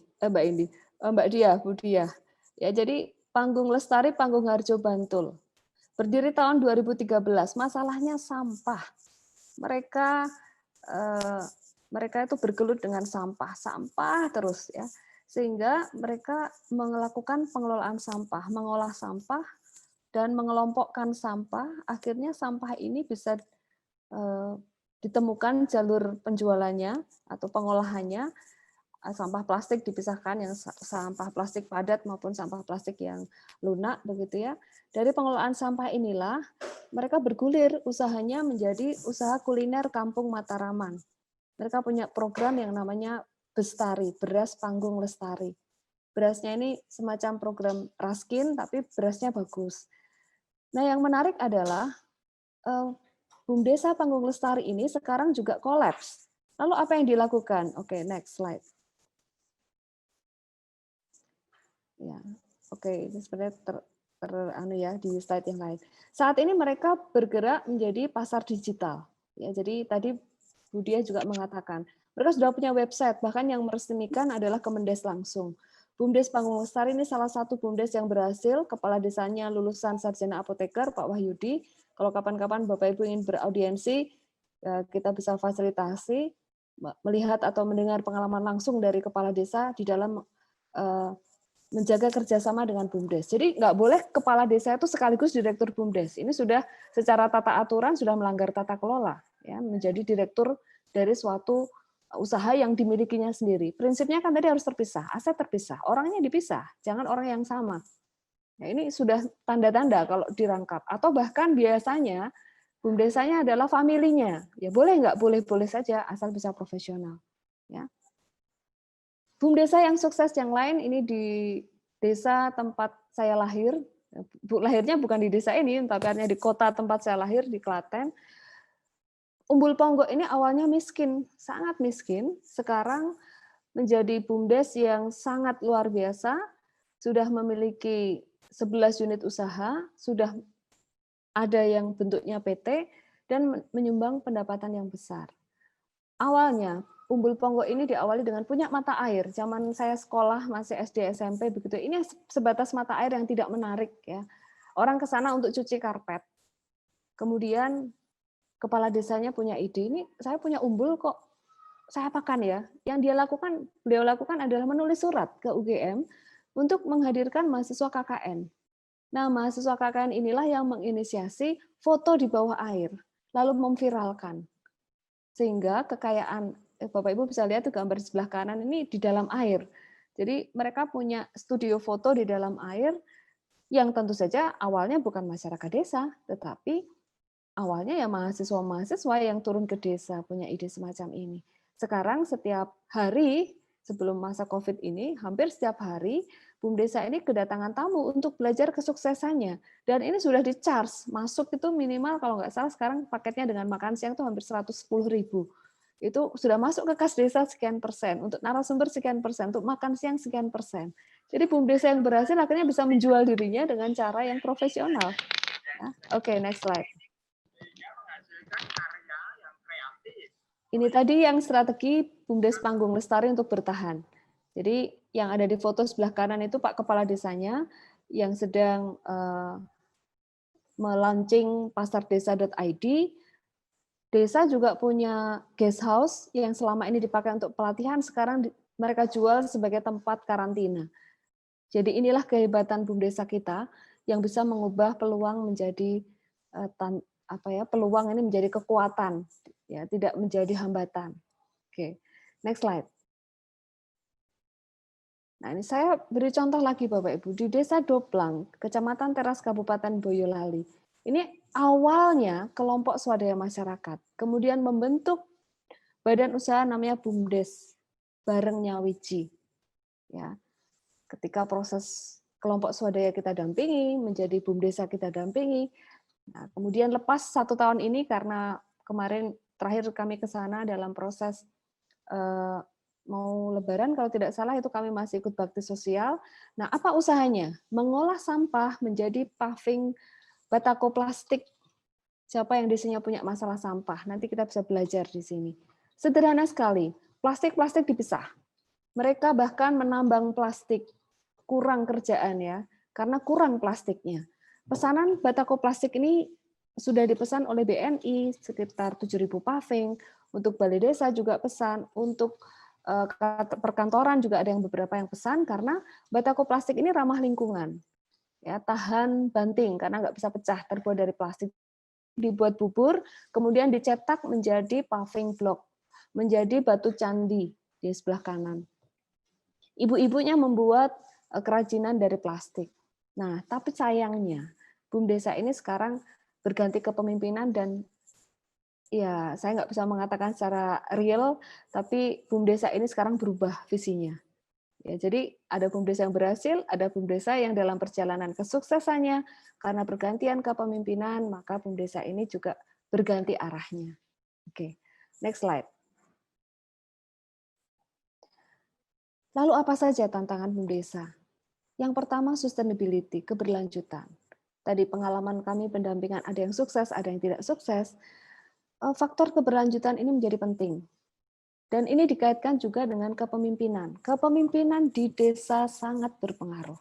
Mbak Dia, Bu Dia. Ya, jadi Panggung Lestari Panggung Harjo Bantul. Berdiri tahun 2013. Masalahnya sampah. Mereka itu bergelut dengan sampah terus ya. Sehingga mereka melakukan pengelolaan sampah, mengolah sampah dan mengelompokkan sampah. Akhirnya sampah ini bisa ditemukan jalur penjualannya atau pengolahannya. Sampah plastik dipisahkan, yang sampah plastik padat maupun sampah plastik yang lunak begitu ya. Dari pengelolaan sampah inilah mereka bergulir usahanya menjadi usaha kuliner Kampung Mataraman. Mereka punya program yang namanya Bestari, Beras Panggung Lestari. Berasnya ini semacam program Raskin, tapi berasnya bagus. Nah, yang menarik adalah BUMDesa Panggung Lestari ini sekarang juga kolaps. Lalu apa yang dilakukan? Oke, next slide. Ya, oke, ini sebenarnya di slide yang lain. Saat ini mereka bergerak menjadi pasar digital. Ya, jadi tadi Bu Dia juga mengatakan, mereka sudah punya website, bahkan yang meresmikan adalah Kemendes langsung. BUMDes Panggung Lestari ini salah satu BUMDes yang berhasil, kepala desanya lulusan sarjana apoteker, Pak Wahyudi. Kalau kapan-kapan Bapak Ibu ingin beraudiensi, kita bisa fasilitasi, melihat atau mendengar pengalaman langsung dari kepala desa di dalam menjaga kerjasama dengan BUMDes. Jadi nggak boleh kepala desa itu sekaligus direktur BUMDes. Ini sudah secara tata aturan sudah melanggar tata kelola, ya, menjadi direktur dari suatu usaha yang dimilikinya sendiri. Prinsipnya kan tadi harus terpisah, aset terpisah, orangnya dipisah, jangan orang yang sama. Nah, ini sudah tanda-tanda kalau dirangkap. Atau bahkan biasanya BUMDesanya adalah familinya. Ya boleh nggak? Boleh-boleh saja, asal bisa profesional. Ya. BUMDesa yang sukses yang lain ini di desa tempat saya lahir. Lahirnya bukan di desa ini, tapi artinya di kota tempat saya lahir, di Klaten. Umbul Ponggok ini awalnya miskin, sangat miskin. Sekarang menjadi BUMDes yang sangat luar biasa, sudah memiliki 11 unit usaha, sudah ada yang bentuknya PT, dan menyumbang pendapatan yang besar. Awalnya, Umbul Ponggok ini diawali dengan punya mata air. Zaman saya sekolah, masih SD, SMP, begitu. Ini sebatas mata air yang tidak menarik. Ya. Orang ke sana untuk cuci karpet. Kemudian kepala desanya punya ide, ini saya punya umbul kok, saya apakan ya? Yang beliau lakukan adalah menulis surat ke UGM untuk menghadirkan mahasiswa KKN. Nah, mahasiswa KKN inilah yang menginisiasi foto di bawah air, lalu memviralkan. Sehingga kekayaan, Bapak Ibu bisa lihat tuh gambar di sebelah kanan ini di dalam air. Jadi mereka punya studio foto di dalam air yang tentu saja awalnya bukan masyarakat desa, tetapi awalnya ya mahasiswa-mahasiswa yang turun ke desa punya ide semacam ini. Sekarang setiap hari sebelum masa COVID ini, hampir setiap hari BUMDesa ini kedatangan tamu untuk belajar kesuksesannya. Dan ini sudah di-charge, masuk itu minimal kalau nggak salah sekarang paketnya dengan makan siang itu hampir 110.000. Itu sudah masuk ke kas desa sekian persen, untuk narasumber sekian persen, untuk makan siang sekian persen. Jadi BUMDesa yang berhasil akhirnya bisa menjual dirinya dengan cara yang profesional. Ya. Oke, next slide. Ini tadi yang strategi BUMDes Panggung Lestari untuk bertahan. Jadi yang ada di foto sebelah kanan itu Pak Kepala Desanya yang sedang melaunching pasardesa.id. Desa juga punya guest house yang selama ini dipakai untuk pelatihan, sekarang mereka jual sebagai tempat karantina. Jadi inilah kehebatan BUMDesa kita yang bisa mengubah peluang menjadi peluang ini menjadi kekuatan, ya, tidak menjadi hambatan. Oke, next slide. Nah, ini saya beri contoh lagi Bapak Ibu, di Desa Doplang, Kecamatan Teras, Kabupaten Boyolali. Ini awalnya kelompok swadaya masyarakat, kemudian membentuk badan usaha namanya BUMDes bareng Nyawiji. Ya. Ketika proses kelompok swadaya kita dampingi, menjadi BUMDesa kita dampingi. Nah, kemudian lepas 1 tahun ini karena kemarin terakhir kami ke sana dalam proses mau Lebaran kalau tidak salah itu kami masih ikut bakti sosial. Nah, apa usahanya? Mengolah sampah menjadi paving batako plastik. Siapa yang di sini punya masalah sampah? Nanti kita bisa belajar di sini. Sederhana sekali. Plastik-plastik dipisah. Mereka bahkan menambang plastik. Kurang kerjaan ya, karena kurang plastiknya. Pesanan batako plastik ini sudah dipesan oleh BNI sekitar 7.000 paving. Untuk balai desa juga pesan. Untuk perkantoran juga ada yang beberapa yang pesan karena batako plastik ini ramah lingkungan. Ya, tahan banting karena nggak bisa pecah, terbuat dari plastik, dibuat bubur, kemudian dicetak menjadi paving block, menjadi batu candi di sebelah kanan. Ibu-ibunya membuat kerajinan dari plastik. Nah, tapi sayangnya BUMDesa ini sekarang berganti kepemimpinan dan ya saya nggak bisa mengatakan secara real, tapi BUMDesa ini sekarang berubah visinya. Ya, jadi ada BUMDesa yang berhasil, ada BUMDesa yang dalam perjalanan kesuksesannya, karena bergantian kepemimpinan, maka BUMDesa ini juga berganti arahnya. Oke, next slide. Lalu apa saja tantangan BUMDesa? Yang pertama, sustainability, keberlanjutan. Tadi pengalaman kami pendampingan ada yang sukses, ada yang tidak sukses. Faktor keberlanjutan ini menjadi penting. Dan ini dikaitkan juga dengan kepemimpinan. Kepemimpinan di desa sangat berpengaruh.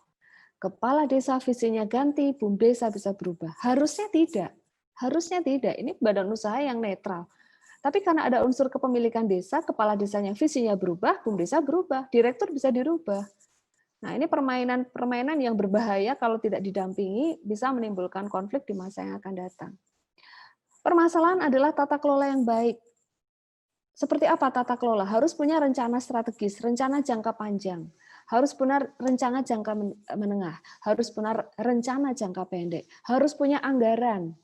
Kepala desa visinya ganti, BUMDesa bisa berubah. Harusnya tidak. Harusnya tidak. Ini badan usaha yang netral. Tapi karena ada unsur kepemilikan desa, kepala desanya visinya berubah, BUMDesa berubah, direktur bisa dirubah. Nah, ini permainan yang berbahaya kalau tidak didampingi, bisa menimbulkan konflik di masa yang akan datang. Permasalahan adalah tata kelola yang baik. Seperti apa tata kelola? Harus punya rencana strategis, rencana jangka panjang, harus punya rencana jangka menengah, harus punya rencana jangka pendek, harus punya anggaran,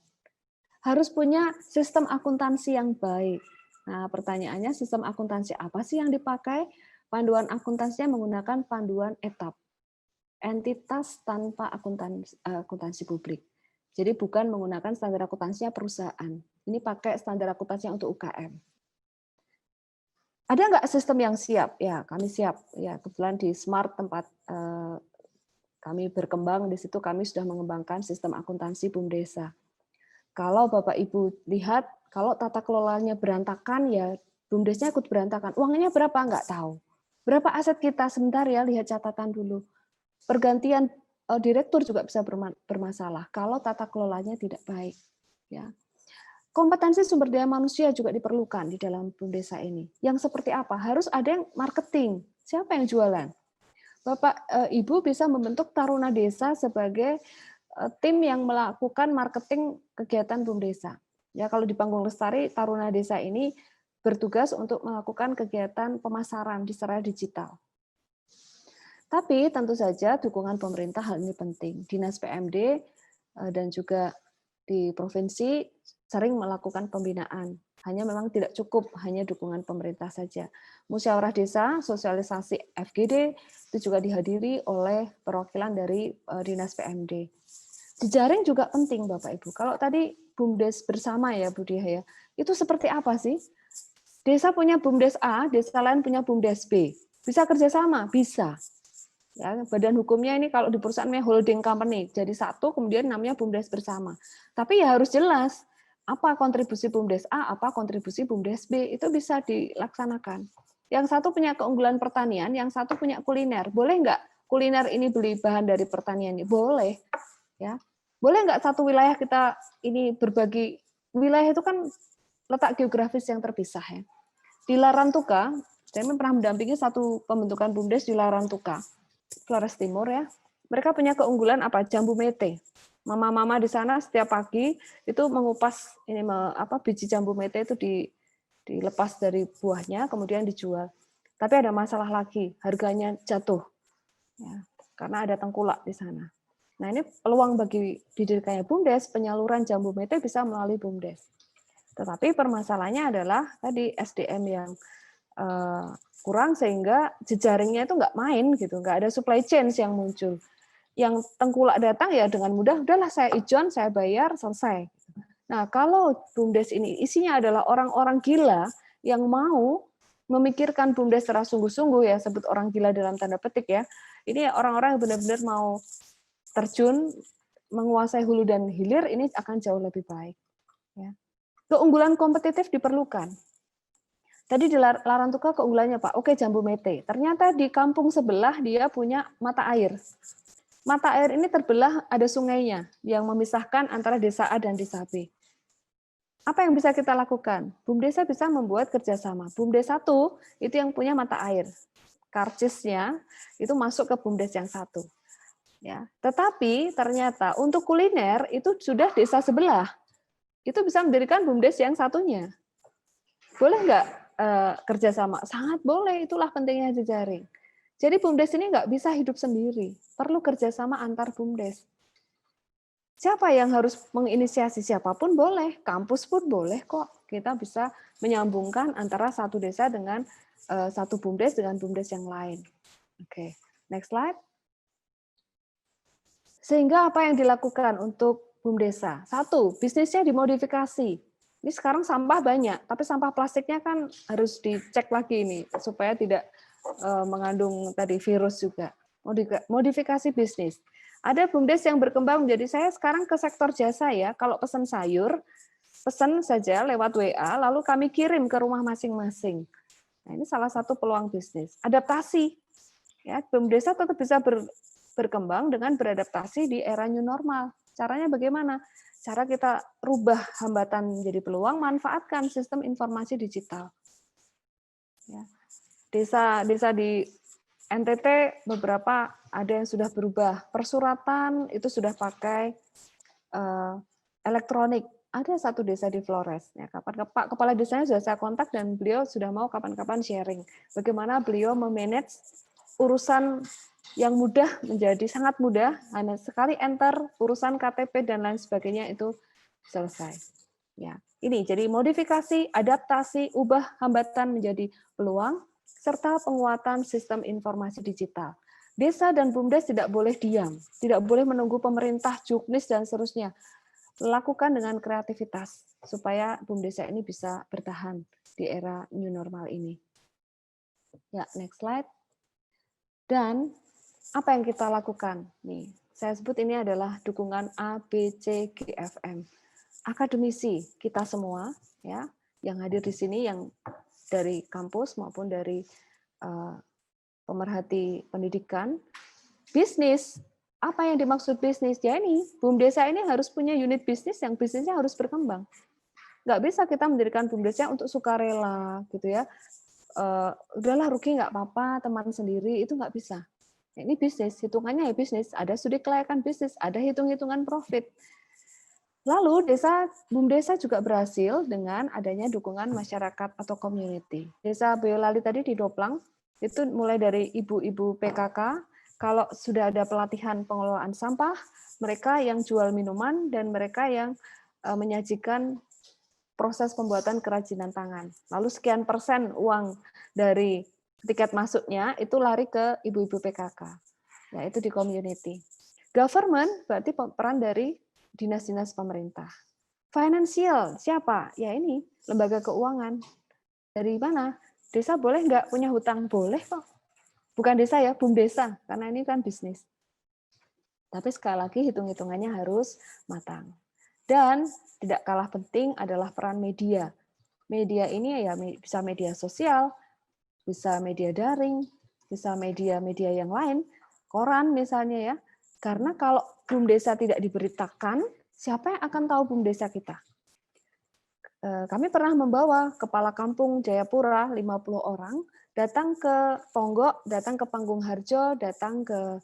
harus punya sistem akuntansi yang baik. Nah, pertanyaannya sistem akuntansi apa sih yang dipakai? Panduan akuntansinya menggunakan panduan etap, entitas tanpa akuntansi publik. Jadi bukan menggunakan standar akuntansinya perusahaan. Ini pakai standar akuntansinya untuk UKM. Ada nggak sistem yang siap? Ya, kami siap. Ya, kebetulan di Smart tempat kami berkembang, di situ kami sudah mengembangkan sistem akuntansi BUMDesa. Kalau Bapak Ibu lihat, kalau tata kelolanya berantakan, ya BUMDesnya ikut berantakan. Uangnya berapa? Nggak tahu. Berapa aset kita? Sebentar ya, lihat catatan dulu. Pergantian direktur juga bisa bermasalah kalau tata kelolanya tidak baik. Ya. Kompetensi sumber daya manusia juga diperlukan di dalam BUMDesa ini. Yang seperti apa? Harus ada yang marketing. Siapa yang jualan? Bapak, Ibu bisa membentuk Taruna Desa sebagai tim yang melakukan marketing kegiatan BUMDesa. Ya, kalau di Panggung Lestari, Taruna Desa ini bertugas untuk melakukan kegiatan pemasaran di secara digital. Tapi tentu saja dukungan pemerintah hal ini penting. Dinas PMD dan juga di provinsi sering melakukan pembinaan. Hanya memang tidak cukup, hanya dukungan pemerintah saja. Musyawarah desa, sosialisasi FGD, itu juga dihadiri oleh perwakilan dari Dinas PMD. Jejaring juga penting, Bapak Ibu. Kalau tadi BUMDes bersama ya, Bu Diah ya, itu seperti apa sih? Desa punya BUMDes A, desa lain punya BUMDes B. Bisa kerjasama? Bisa. Ya, badan hukumnya ini kalau di perusahaannya holding company, jadi satu, kemudian namanya BUMDes bersama. Tapi ya harus jelas, apa kontribusi BUMDes A, apa kontribusi BUMDes B, itu bisa dilaksanakan. Yang satu punya keunggulan pertanian, yang satu punya kuliner. Boleh nggak kuliner ini beli bahan dari pertanian ini? Boleh. Ya. Boleh nggak satu wilayah kita ini berbagi, wilayah itu kan letak geografis yang terpisah ya. Di Larantuka, saya pernah mendampingi satu pembentukan BUMDes di Larantuka, Flores Timur ya. Mereka punya keunggulan apa? Jambu mete. Mama-mama di sana setiap pagi itu mengupas ini biji jambu mete itu dilepas dari buahnya kemudian dijual. Tapi ada masalah lagi, harganya jatuh. Ya, karena ada tengkulak di sana. Nah, ini peluang bagi didirikannya BUMDes, penyaluran jambu mete bisa melalui BUMDes. Tetapi permasalahannya adalah tadi SDM yang kurang sehingga jejaringnya itu nggak main gitu, nggak ada supply chain yang muncul. Yang tengkulak datang ya dengan mudah, udahlah saya ijon, saya bayar, selesai. Nah, kalau BUMDes ini isinya adalah orang-orang gila yang mau memikirkan BUMDes secara sungguh-sungguh ya, sebut orang gila dalam tanda petik ya. Ini orang-orang yang benar-benar mau terjun, menguasai hulu dan hilir, ini akan jauh lebih baik. Ya. Keunggulan kompetitif diperlukan. Tadi di Larantuka keunggulannya Pak, oke jambu mete. Ternyata di kampung sebelah dia punya mata air. Mata air ini terbelah, ada sungainya yang memisahkan antara desa A dan desa B. Apa yang bisa kita lakukan? BUMDesa bisa membuat kerjasama. BUMDes 1 itu yang punya mata air. Karcisnya itu masuk ke BUMDes yang 1. Ya. Tetapi ternyata untuk kuliner itu sudah desa sebelah. Itu bisa mendirikan BUMDes yang satunya. Boleh nggak kerjasama? Sangat boleh, itulah pentingnya jejaring. Jadi BUMDes ini nggak bisa hidup sendiri, perlu kerjasama antar BUMDes. Siapa yang harus menginisiasi? Siapapun boleh, kampus pun boleh kok. Kita bisa menyambungkan antara satu desa dengan satu BUMDes dengan BUMDes yang lain. Oke, next slide. Sehingga apa yang dilakukan untuk BUMDesa? 1, bisnisnya dimodifikasi. Ini sekarang sampah banyak, tapi sampah plastiknya kan harus dicek lagi ini supaya tidak mengandung tadi virus juga. Modifikasi bisnis. Ada BUMDes yang berkembang menjadi saya sekarang ke sektor jasa ya. Kalau pesan sayur, pesan saja lewat WA, lalu kami kirim ke rumah masing-masing. Nah, ini salah satu peluang bisnis. Adaptasi. Ya, BUMDesa tetap bisa berkembang dengan beradaptasi di era new normal. Caranya bagaimana? Cara kita rubah hambatan menjadi peluang, manfaatkan sistem informasi digital. Ya. Desa di NTT beberapa ada yang sudah berubah. Persuratan itu sudah pakai elektronik. Ada satu desa di Flores. Ya, Pak Kepala Desanya sudah saya kontak dan beliau sudah mau kapan-kapan sharing. Bagaimana beliau memanage urusan yang mudah menjadi sangat mudah, hanya sekali enter urusan KTP dan lain sebagainya itu selesai. Ya, ini jadi modifikasi, adaptasi, ubah hambatan menjadi peluang, serta penguatan sistem informasi digital. Desa dan BUMDes tidak boleh diam, tidak boleh menunggu pemerintah, juknis dan seterusnya. Lakukan dengan kreativitas supaya BUMDesa ini bisa bertahan di era new normal ini. Ya, next slide. Dan apa yang kita lakukan? Nih, saya sebut ini adalah dukungan A, B, C, G, F, M. Akademisi kita semua, ya, yang hadir di sini, yang dari kampus maupun dari pemerhati pendidikan, bisnis. Apa yang dimaksud bisnis? Ya ini, BUMDesa ini harus punya unit bisnis yang bisnisnya harus berkembang. Nggak bisa kita mendirikan BUMDesnya untuk sukarela, gitu ya. Udahlah rugi nggak apa-apa, teman sendiri, itu nggak bisa. Ini bisnis, hitungannya ya bisnis, ada studi kelayakan bisnis, ada hitung-hitungan profit. Lalu BUMDesa juga berhasil dengan adanya dukungan masyarakat atau community. Desa Boyolali tadi di Doplang, itu mulai dari ibu-ibu PKK, kalau sudah ada pelatihan pengelolaan sampah, mereka yang jual minuman dan mereka yang menyajikan proses pembuatan kerajinan tangan. Lalu sekian persen uang dari tiket masuknya itu lari ke ibu-ibu PKK, yaitu di community. Government berarti peran dari dinas-dinas pemerintah. Financial, siapa? Ya ini, lembaga keuangan. Dari mana? Desa boleh nggak punya hutang? Boleh kok. Bukan desa ya, BUMDesa, karena ini kan bisnis. Tapi sekali lagi hitung-hitungannya harus matang. Dan tidak kalah penting adalah peran media. Media ini ya bisa media sosial, bisa media daring, bisa media-media yang lain, koran misalnya ya. Karena kalau BUMDesa tidak diberitakan, siapa yang akan tahu BUMDesa kita? Kami pernah membawa kepala kampung Jayapura 50 orang datang ke Ponggok, datang ke Panggung Harjo, datang ke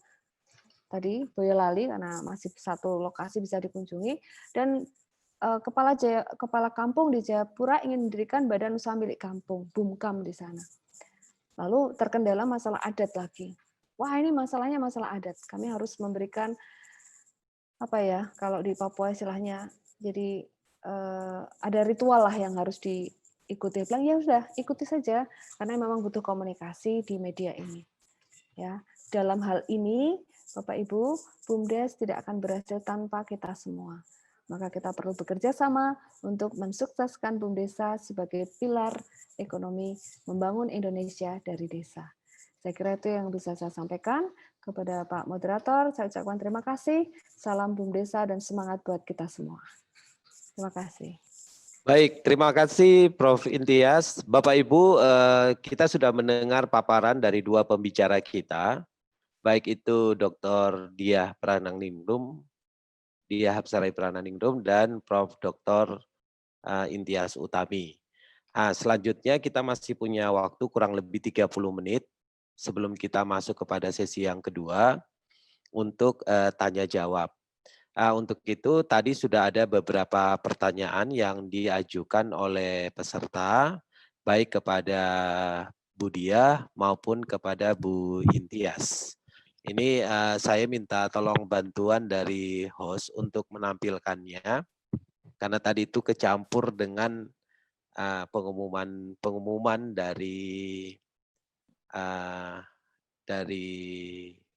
tadi Boyolali karena masih satu lokasi bisa dikunjungi, dan kepala kampung di Jayapura ingin mendirikan badan usaha milik kampung, BUMKAM di sana. Lalu terkendala masalah adat lagi. Wah, ini masalahnya masalah adat. Kami harus memberikan apa ya, kalau di Papua istilahnya, jadi ada ritual lah yang harus diikuti. Bilang ya sudah, ikuti saja karena memang butuh komunikasi di media ini. Ya, dalam hal ini Bapak Ibu, BUMDes tidak akan berhasil tanpa kita semua. Maka kita perlu bekerja sama untuk mensukseskan BUMDesa sebagai pilar ekonomi membangun Indonesia dari desa. Saya kira itu yang bisa saya sampaikan kepada Pak Moderator. Saya ucapkan terima kasih. Salam BUMDesa dan semangat buat kita semua. Terima kasih. Baik, terima kasih Prof. Intias. Bapak Ibu, kita sudah mendengar paparan dari dua pembicara kita, baik itu Dr. Diah Prananingrum, Diah Hapsarai Prananingrum, dan Prof. Dr. Intias Utami. Nah, selanjutnya kita masih punya waktu kurang lebih 30 menit sebelum kita masuk kepada sesi yang kedua untuk tanya jawab. Untuk itu tadi sudah ada beberapa pertanyaan yang diajukan oleh peserta, baik kepada Bu Diah maupun kepada Bu Intias. Ini saya minta tolong bantuan dari host untuk menampilkannya, karena tadi itu kecampur dengan pengumuman dari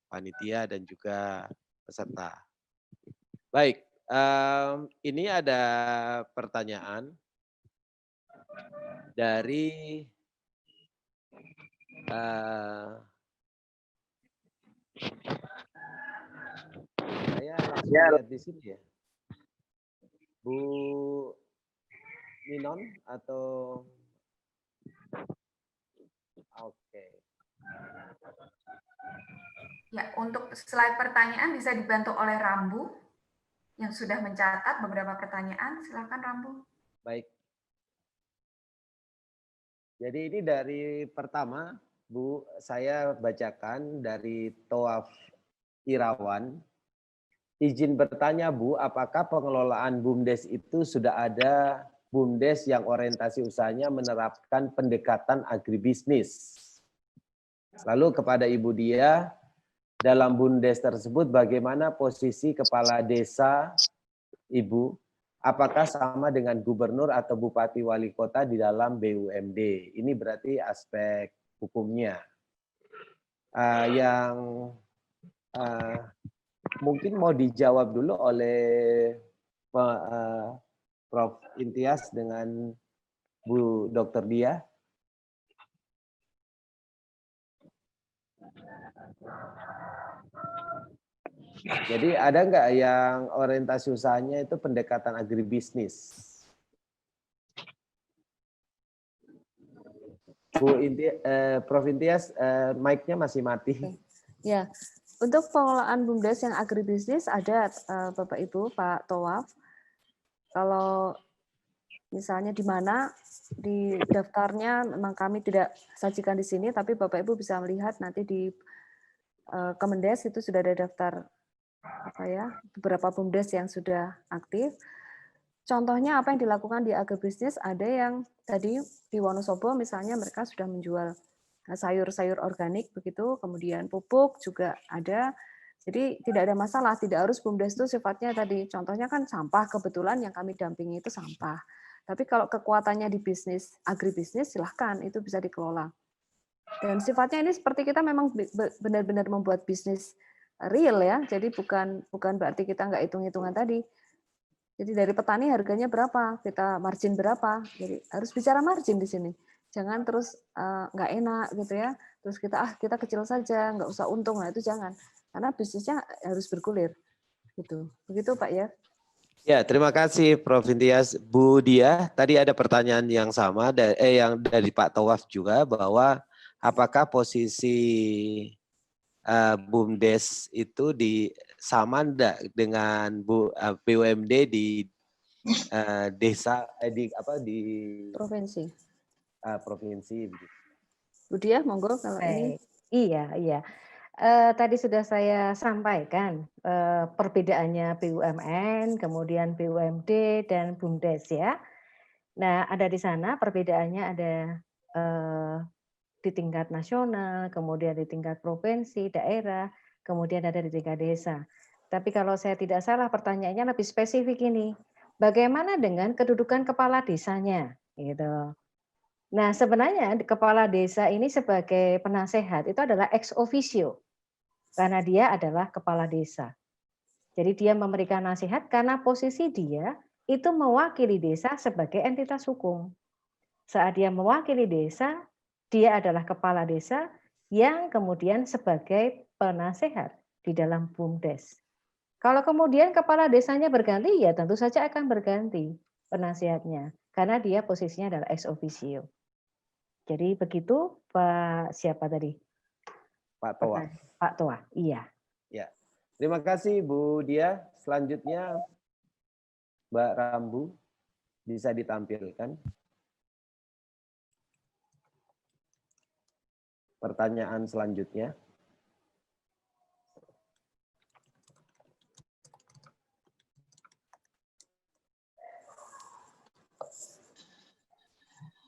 panitia dan juga peserta. Baik, ini ada pertanyaan dari saya langsung lihat di sini ya, Bu Ninon atau oke. Ya, untuk slide pertanyaan bisa dibantu oleh Rambu yang sudah mencatat beberapa pertanyaan. Silakan Rambu. Baik. Jadi ini dari pertama, Bu, saya bacakan dari Toaf Irawan. Izin bertanya, Bu, apakah pengelolaan BUMDes itu sudah ada BUMDes yang orientasi usahanya menerapkan pendekatan agribisnis? Lalu kepada Ibu Diah, dalam BUMDes tersebut bagaimana posisi kepala desa Ibu? Apakah sama dengan gubernur atau bupati wali kota di dalam BUMD? Ini berarti aspek hukumnya. Yang mungkin mau dijawab dulu oleh Prof. Intias dengan Bu Dr. Diah. Jadi ada nggak yang orientasi usahanya itu pendekatan agribisnis? Prof. Intias, mic-nya masih mati. Ya, untuk pengelolaan BUMDes yang agribisnis ada Bapak Ibu, Pak Towaf. Kalau misalnya di mana di daftarnya memang kami tidak sajikan di sini, tapi Bapak Ibu bisa melihat nanti di Kemendes itu sudah ada daftar beberapa BUMDes yang sudah aktif. Contohnya apa yang dilakukan di agribisnis, ada yang tadi di Wonosobo misalnya mereka sudah menjual sayur-sayur organik begitu, kemudian pupuk juga ada. Jadi tidak ada masalah, tidak harus BUMDes itu sifatnya tadi, contohnya kan sampah, kebetulan yang kami dampingi itu sampah. Tapi kalau kekuatannya di bisnis, agribisnis silahkan, itu bisa dikelola. Dan sifatnya ini seperti kita memang benar-benar membuat bisnis real ya, jadi bukan berarti kita nggak hitung-hitungan tadi. Jadi dari petani harganya berapa, kita margin berapa, jadi harus bicara margin di sini. Jangan terus nggak enak gitu ya, terus kita kecil saja, nggak usah untung, nah itu jangan. Karena bisnisnya harus bergulir. Gitu. Begitu Pak ya. Ya, terima kasih Prof. Intias. Bu Diah, tadi ada pertanyaan yang sama yang dari Pak Towaf juga, bahwa apakah posisi BUMDes itu sama enggak dengan BUMD di desa di Provinsi. provinsi? Bu Diah, monggo kalau ini. Baik. Iya. Tadi sudah saya sampaikan perbedaannya BUMN, kemudian BUMD dan BUMDes ya. Nah, ada di sana perbedaannya ada di tingkat nasional, kemudian di tingkat provinsi, daerah, kemudian ada di tingkat desa. Tapi kalau saya tidak salah pertanyaannya lebih spesifik ini. Bagaimana dengan kedudukan kepala desanya? Gitu. Nah, sebenarnya kepala desa ini sebagai penasehat itu adalah ex officio. Karena dia adalah kepala desa. Jadi dia memberikan nasihat karena posisi dia itu mewakili desa sebagai entitas hukum. Saat dia mewakili desa, dia adalah kepala desa yang kemudian sebagai penasehat di dalam BUMDes. Kalau kemudian kepala desanya berganti, ya tentu saja akan berganti penasihatnya. Karena dia posisinya adalah ex officio. Jadi begitu Pak siapa tadi? Pak Toa. Pak Toa, iya. Ya. Terima kasih Bu Diah. Selanjutnya Mbak Rambu bisa ditampilkan. Pertanyaan selanjutnya.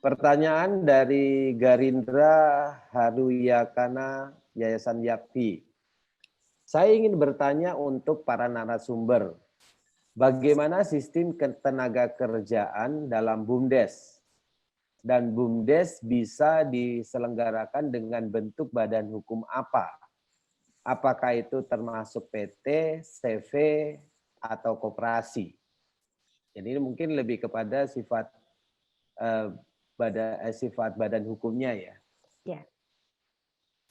Pertanyaan dari Garindra Haruyakana Yayasan Yakti. Saya ingin bertanya untuk para narasumber. Bagaimana sistem ketenaga kerjaan dalam BUMDes? Dan BUMDes bisa diselenggarakan dengan bentuk badan hukum apa? Apakah itu termasuk PT, CV, atau koperasi? Jadi ini mungkin lebih kepada sifat badan hukumnya ya. Ya.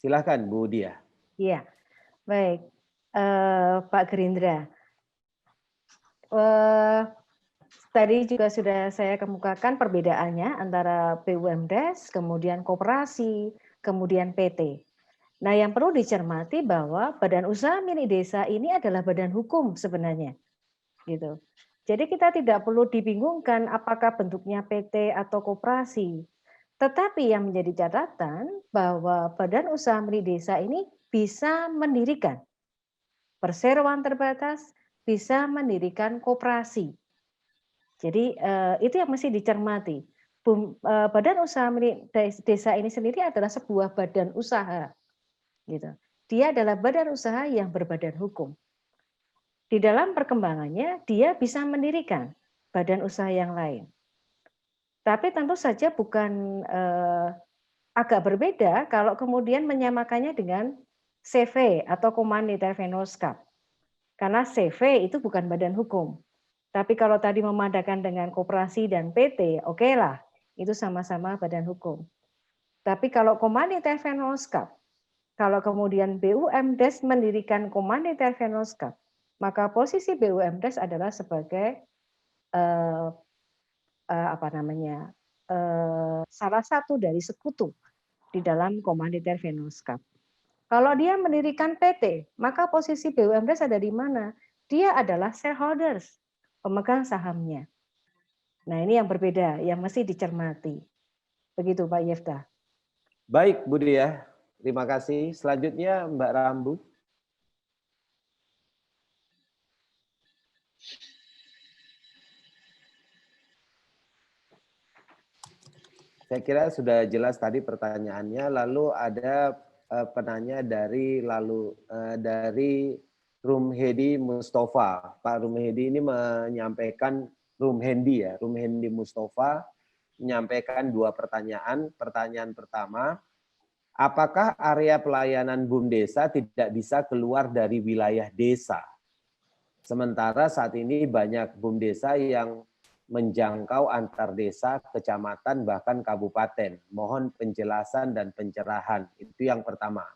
Silakan Bu Diah. Iya, baik. Pak Gerindra. Tadi juga sudah saya kemukakan perbedaannya antara BUMDes, kemudian koperasi, kemudian PT. Nah, yang perlu dicermati bahwa badan usaha milik desa ini adalah badan hukum sebenarnya. Gitu. Jadi kita tidak perlu dibingungkan apakah bentuknya PT atau koperasi. Tetapi yang menjadi catatan bahwa badan usaha milik desa ini bisa mendirikan perseroan terbatas, bisa mendirikan koperasi. Jadi itu yang mesti dicermati. Badan usaha milik desa ini sendiri adalah sebuah badan usaha. Gitu. Dia adalah badan usaha yang berbadan hukum. Di dalam perkembangannya, dia bisa mendirikan badan usaha yang lain. Tapi tentu saja bukan agak berbeda kalau kemudian menyamakannya dengan CV atau Communitaire Vennootschap. Karena CV itu bukan badan hukum. Tapi kalau tadi memadakan dengan koperasi dan PT, oke lah, itu sama-sama badan hukum. Tapi kalau Communitaire Vennootschap, kalau kemudian BUMDes mendirikan Communitaire Vennootschap, maka posisi BUMDes adalah sebagai salah satu dari sekutu di dalam Communitaire Vennootschap. Kalau dia mendirikan PT, maka posisi BUMDes ada di mana? Dia adalah shareholders, pemegang sahamnya. Nah, ini yang berbeda, yang mesti dicermati. Begitu Pak Yefta. Baik Bu Diah, terima kasih. Selanjutnya Mbak Rambu. Saya kira sudah jelas tadi pertanyaannya. Lalu ada penanya dari Rumhedi Mustafa. Pak Rumhedi ini menyampaikan Rumhendi Mustafa menyampaikan dua pertanyaan. Pertanyaan pertama, apakah area pelayanan BUMDesa tidak bisa keluar dari wilayah desa? Sementara saat ini banyak BUMDesa yang menjangkau antar desa, kecamatan, bahkan kabupaten. Mohon penjelasan dan pencerahan. Itu yang pertama.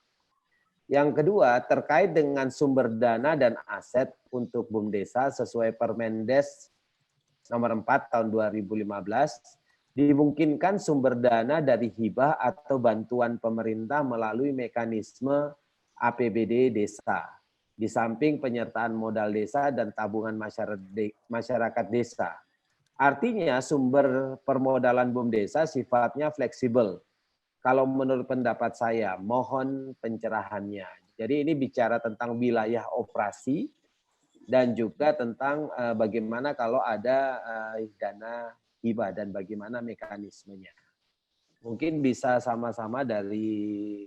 Yang kedua, terkait dengan sumber dana dan aset untuk BUMDesa sesuai Permendes nomor 4 tahun 2015, dimungkinkan sumber dana dari hibah atau bantuan pemerintah melalui mekanisme APBD desa. di samping penyertaan modal desa dan tabungan masyarakat desa. Artinya sumber permodalan BUMDesa sifatnya fleksibel. Kalau menurut pendapat saya, mohon pencerahannya. Jadi ini bicara tentang wilayah operasi dan juga tentang bagaimana kalau ada dana hibah dan bagaimana mekanismenya. Mungkin bisa sama-sama dari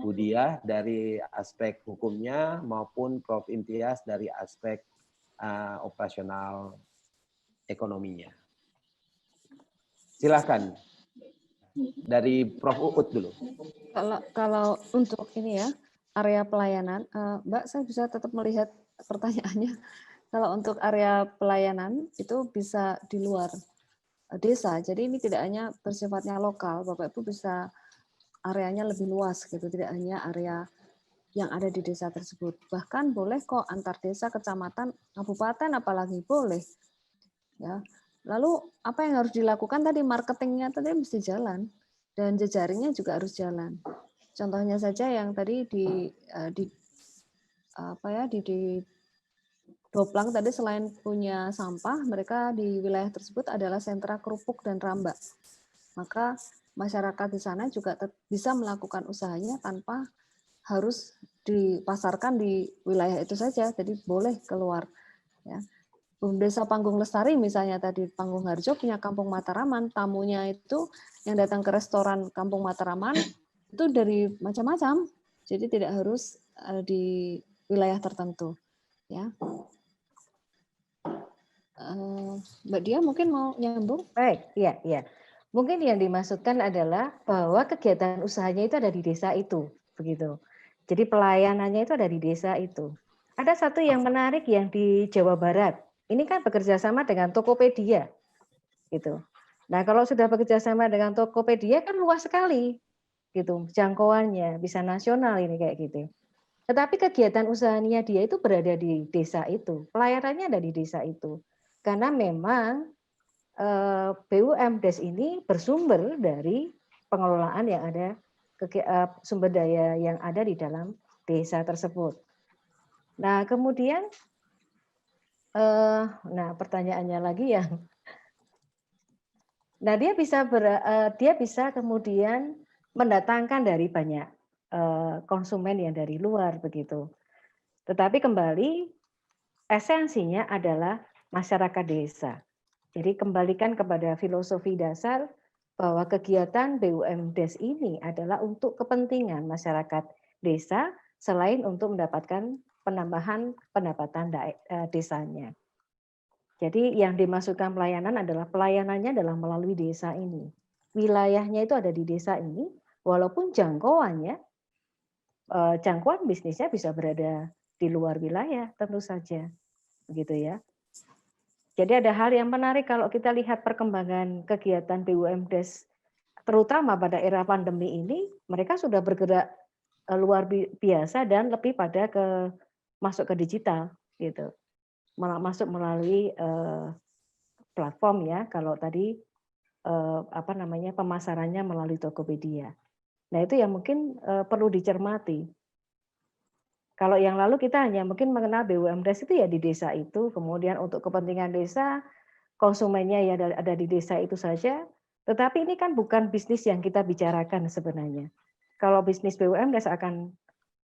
Bu Diah dari aspek hukumnya maupun Prof. Intias dari aspek operasional ekonominya. Silahkan dari Prof. Uut dulu. Kalau untuk ini ya area pelayanan, Mbak saya bisa tetap melihat pertanyaannya. Kalau untuk area pelayanan itu bisa di luar desa, jadi ini tidak hanya bersifatnya lokal, Bapak Ibu bisa areanya lebih luas gitu, tidak hanya area yang ada di desa tersebut. Bahkan boleh kok antar desa, kecamatan, kabupaten apalagi boleh. Ya. Lalu apa yang harus dilakukan tadi, marketingnya tadi mesti jalan dan jejaringnya juga harus jalan. Contohnya saja yang tadi di Doplang tadi selain punya sampah, mereka di wilayah tersebut adalah sentra kerupuk dan rambak. Maka masyarakat di sana juga bisa melakukan usahanya tanpa harus dipasarkan di wilayah itu saja, jadi boleh keluar. Ya. Desa Panggung Lestari misalnya tadi Panggung Harjo punya Kampung Mataraman, tamunya itu yang datang ke restoran Kampung Mataraman itu dari macam-macam, jadi tidak harus di wilayah tertentu. Ya. Mbak Dia mungkin mau nyambung? Baik, iya. Mungkin yang dimaksudkan adalah bahwa kegiatan usahanya itu ada di desa itu, begitu. Jadi pelayanannya itu ada di desa itu. Ada satu yang menarik yang di Jawa Barat. Ini kan bekerja sama dengan Tokopedia, gitu. Nah, kalau sudah bekerja sama dengan Tokopedia kan luas sekali, gitu. Jangkauannya bisa nasional ini kayak gitu. Tetapi kegiatan usahanya dia itu berada di desa itu, pelayanannya ada di desa itu. Karena memang BUMDes ini bersumber dari pengelolaan yang ada, sumber daya yang ada di dalam desa tersebut. Nah, kemudian, pertanyaannya lagi yang, nah dia bisa kemudian mendatangkan dari banyak konsumen yang dari luar begitu. Tetapi kembali esensinya adalah masyarakat desa. Jadi kembalikan kepada filosofi dasar bahwa kegiatan BUMDes ini adalah untuk kepentingan masyarakat desa selain untuk mendapatkan penambahan pendapatan desanya. Jadi yang dimasukkan pelayanan adalah pelayanannya adalah melalui desa ini. Wilayahnya itu ada di desa ini, walaupun jangkauan bisnisnya bisa berada di luar wilayah tentu saja, begitu ya. Jadi ada hal yang menarik kalau kita lihat perkembangan kegiatan BUMDes, terutama pada era pandemi ini, mereka sudah bergerak luar biasa dan lebih pada masuk ke digital, gitu, masuk melalui platform ya. Kalau tadi pemasarannya melalui Tokopedia. Nah itu yang mungkin perlu dicermati. Kalau yang lalu kita hanya mungkin mengenal BUMDes itu ya di desa itu, kemudian untuk kepentingan desa, konsumennya ya ada di desa itu saja, tetapi ini kan bukan bisnis yang kita bicarakan sebenarnya. Kalau bisnis BUMDes akan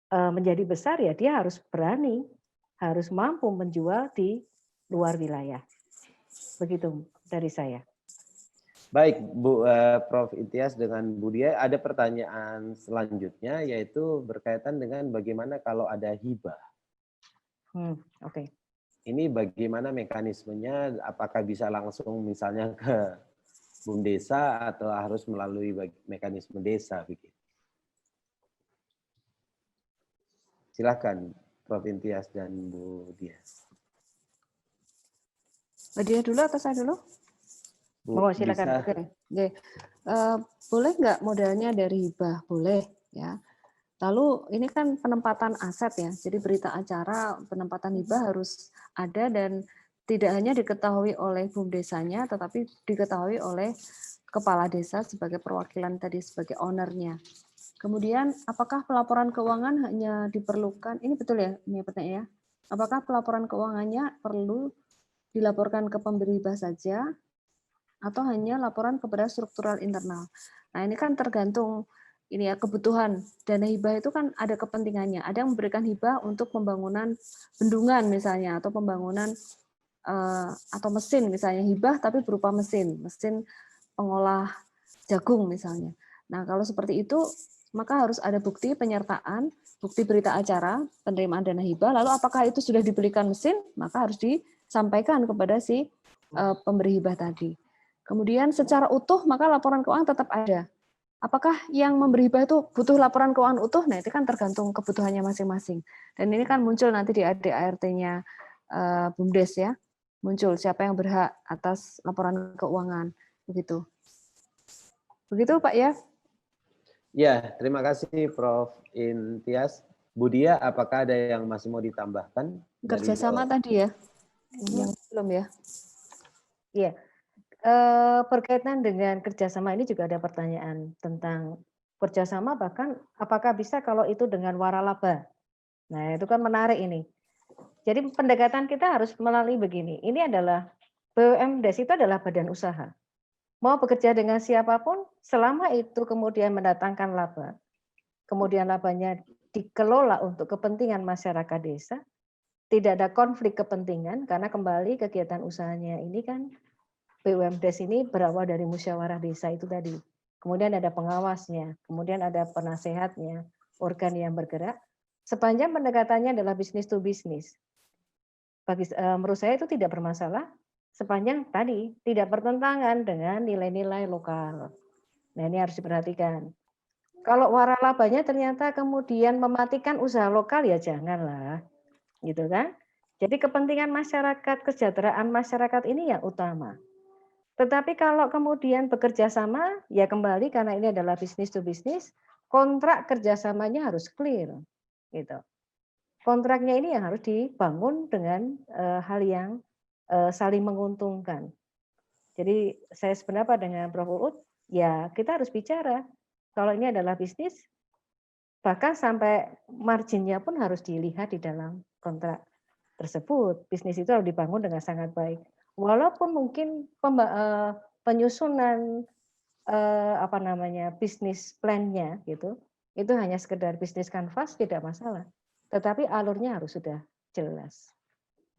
menjadi besar ya dia harus berani, harus mampu menjual di luar wilayah. Begitu dari saya. Baik, Bu Prof. Intias dengan Bu Dia, ada pertanyaan selanjutnya yaitu berkaitan dengan bagaimana kalau ada hibah. Oke. Ini bagaimana mekanismenya? Apakah bisa langsung misalnya ke BUMDesa atau harus melalui mekanisme desa? Begitu. Silakan, Prof. Intias dan Bu Dia. Mbak Dia dulu atau saya dulu? Oh, silakan. Oke. Boleh nggak modalnya dari hibah? Boleh ya. Lalu ini kan penempatan aset ya. Jadi berita acara penempatan hibah harus ada dan tidak hanya diketahui oleh BUMDesanya, tetapi diketahui oleh kepala desa sebagai perwakilan tadi sebagai ownernya. Kemudian, apakah pelaporan keuangan hanya diperlukan, ini betul ya, ini pertanyaannya, apakah pelaporan keuangannya perlu dilaporkan ke pemberi hibah saja, atau hanya laporan kepada struktural internal? Nah, ini kan tergantung ini ya, kebutuhan. Dana hibah itu kan ada kepentingannya. Ada yang memberikan hibah untuk pembangunan bendungan misalnya, atau pembangunan atau mesin misalnya, hibah tapi berupa mesin pengolah jagung misalnya. Nah, kalau seperti itu, maka harus ada bukti penyertaan, bukti berita acara, penerimaan dana hibah, lalu apakah itu sudah dibelikan mesin, maka harus disampaikan kepada si pemberi hibah tadi. Kemudian secara utuh, maka laporan keuangan tetap ada. Apakah yang memberi hibah itu butuh laporan keuangan utuh? Nah, itu kan tergantung kebutuhannya masing-masing. Dan ini kan muncul nanti di ADART-nya BUMDes ya, muncul siapa yang berhak atas laporan keuangan, begitu. Begitu Pak ya? Ya, terima kasih Prof. Intias. Bu Dia, apakah ada yang masih mau ditambahkan? Kerjasama tadi ya, yang belum ya? Iya, berkaitan dengan kerjasama ini juga ada pertanyaan tentang kerjasama, bahkan apakah bisa kalau itu dengan waralaba. Nah, itu kan menarik ini. Jadi pendekatan kita harus melalui begini. Ini adalah BUMDes itu adalah badan usaha. Mau bekerja dengan siapapun, selama itu kemudian mendatangkan laba, kemudian labanya dikelola untuk kepentingan masyarakat desa, tidak ada konflik kepentingan, karena kembali kegiatan usahanya ini kan, BUMDes ini berawal dari musyawarah desa itu tadi. Kemudian ada pengawasnya, kemudian ada penasehatnya, organ yang bergerak. Sepanjang pendekatannya adalah bisnis to bisnis. Menurut saya itu tidak bermasalah, sepanjang tadi tidak bertentangan dengan nilai-nilai lokal. Nah, ini harus diperhatikan. Kalau waralabanya ternyata kemudian mematikan usaha lokal, ya janganlah, gitu kan? Jadi kepentingan masyarakat, kesejahteraan masyarakat ini yang utama. Tetapi kalau kemudian bekerja sama, ya kembali karena ini adalah bisnis to bisnis, kontrak kerjasamanya harus clear, gitu. Kontraknya ini yang harus dibangun dengan hal yang saling menguntungkan. Jadi saya sependapat dengan Prof. Uut, ya kita harus bicara. Kalau ini adalah bisnis, bahkan sampai marginnya pun harus dilihat di dalam kontrak tersebut. Bisnis itu harus dibangun dengan sangat baik. Walaupun mungkin penyusunan bisnis plan-nya gitu, itu hanya sekedar bisnis kanvas, tidak masalah. Tetapi alurnya harus sudah jelas.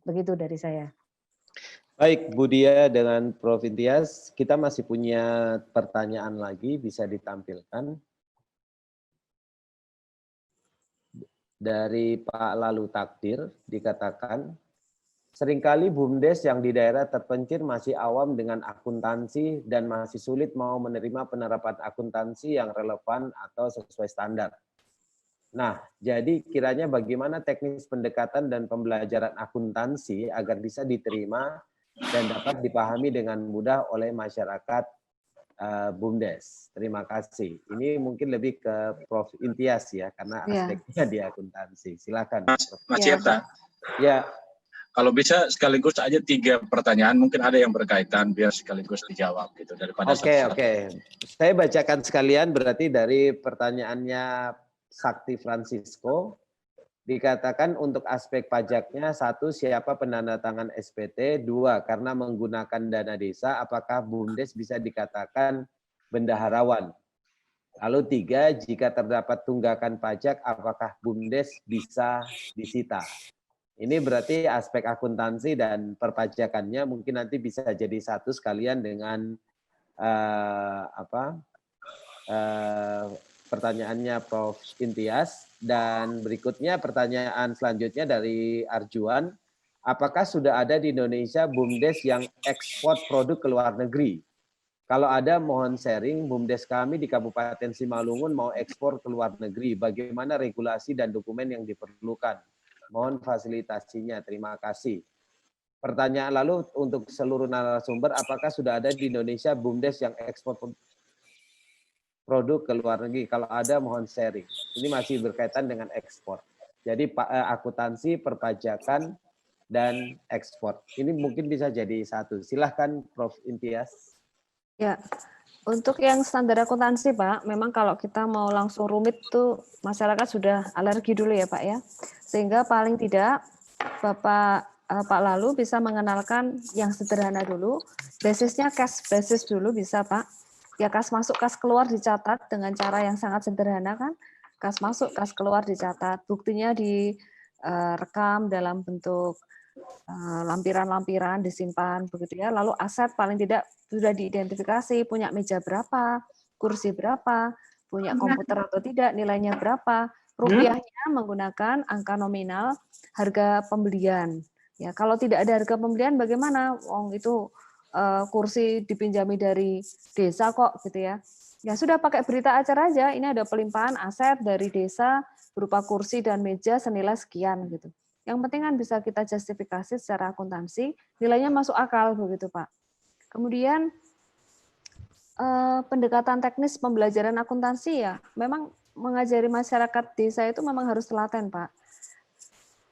Begitu dari saya. Baik, Bu Dia dengan Prof. Intias, kita masih punya pertanyaan lagi, bisa ditampilkan. Dari Pak Lalu Takdir, dikatakan, seringkali BUMDes yang di daerah terpencil masih awam dengan akuntansi dan masih sulit mau menerima penerapan akuntansi yang relevan atau sesuai standar. Nah, jadi kiranya bagaimana teknis pendekatan dan pembelajaran akuntansi agar bisa diterima dan dapat dipahami dengan mudah oleh masyarakat BUMDes. Terima kasih. Ini mungkin lebih ke Prof. Intias ya, karena aspeknya di akuntansi. Silakan. Mas Yeta. Ya. Kalau bisa sekaligus aja 3 pertanyaan, mungkin ada yang berkaitan biar sekaligus dijawab gitu daripada satu-satu. Oke. Saya bacakan sekalian berarti dari pertanyaannya Sakti Francisco. Dikatakan untuk aspek pajaknya, 1, siapa penandatangan SPT, 2, karena menggunakan dana desa, apakah BUMDes bisa dikatakan bendaharawan? Lalu 3, jika terdapat tunggakan pajak, apakah BUMDes bisa disita? Ini berarti aspek akuntansi dan perpajakannya mungkin nanti bisa jadi satu sekalian dengan pertanyaannya Prof. Intias. Dan berikutnya pertanyaan selanjutnya dari Arjuan. Apakah sudah ada di Indonesia BUMDes yang ekspor produk ke luar negeri? Kalau ada mohon sharing, BUMDes kami di Kabupaten Simalungun mau ekspor ke luar negeri. Bagaimana regulasi dan dokumen yang diperlukan? Mohon fasilitasinya, terima kasih. Pertanyaan lalu untuk seluruh narasumber, apakah sudah ada di Indonesia BUMDes yang ekspor produk ke luar negeri? Kalau ada mohon sharing. Ini masih berkaitan dengan ekspor. Jadi akuntansi, perpajakan, dan ekspor. Ini mungkin bisa jadi satu. Silahkan Prof. Intias. Ya, Untuk yang standar akuntansi, Pak, memang kalau kita mau langsung rumit tuh masyarakat sudah alergi dulu ya, Pak ya. Sehingga paling tidak Pak Lalu bisa mengenalkan yang sederhana dulu. Basisnya cash basis dulu bisa, Pak. Ya kas masuk, kas keluar dicatat dengan cara yang sangat sederhana kan. Kas masuk, kas keluar dicatat. Buktinya direkam dalam bentuk lampiran-lampiran disimpan begitu ya. Lalu aset paling tidak sudah diidentifikasi, punya meja berapa, kursi berapa, punya komputer atau tidak, nilainya berapa, rupiahnya menggunakan angka nominal harga pembelian. Ya, kalau tidak ada harga pembelian bagaimana? Wong itu kursi dipinjami dari desa kok gitu ya. Ya sudah pakai berita acara aja, ini ada pelimpahan aset dari desa berupa kursi dan meja senilai sekian gitu. Yang penting kan bisa kita justifikasi secara akuntansi, nilainya masuk akal begitu Pak. Kemudian pendekatan teknis pembelajaran akuntansi ya, memang mengajari masyarakat desa itu memang harus telaten Pak.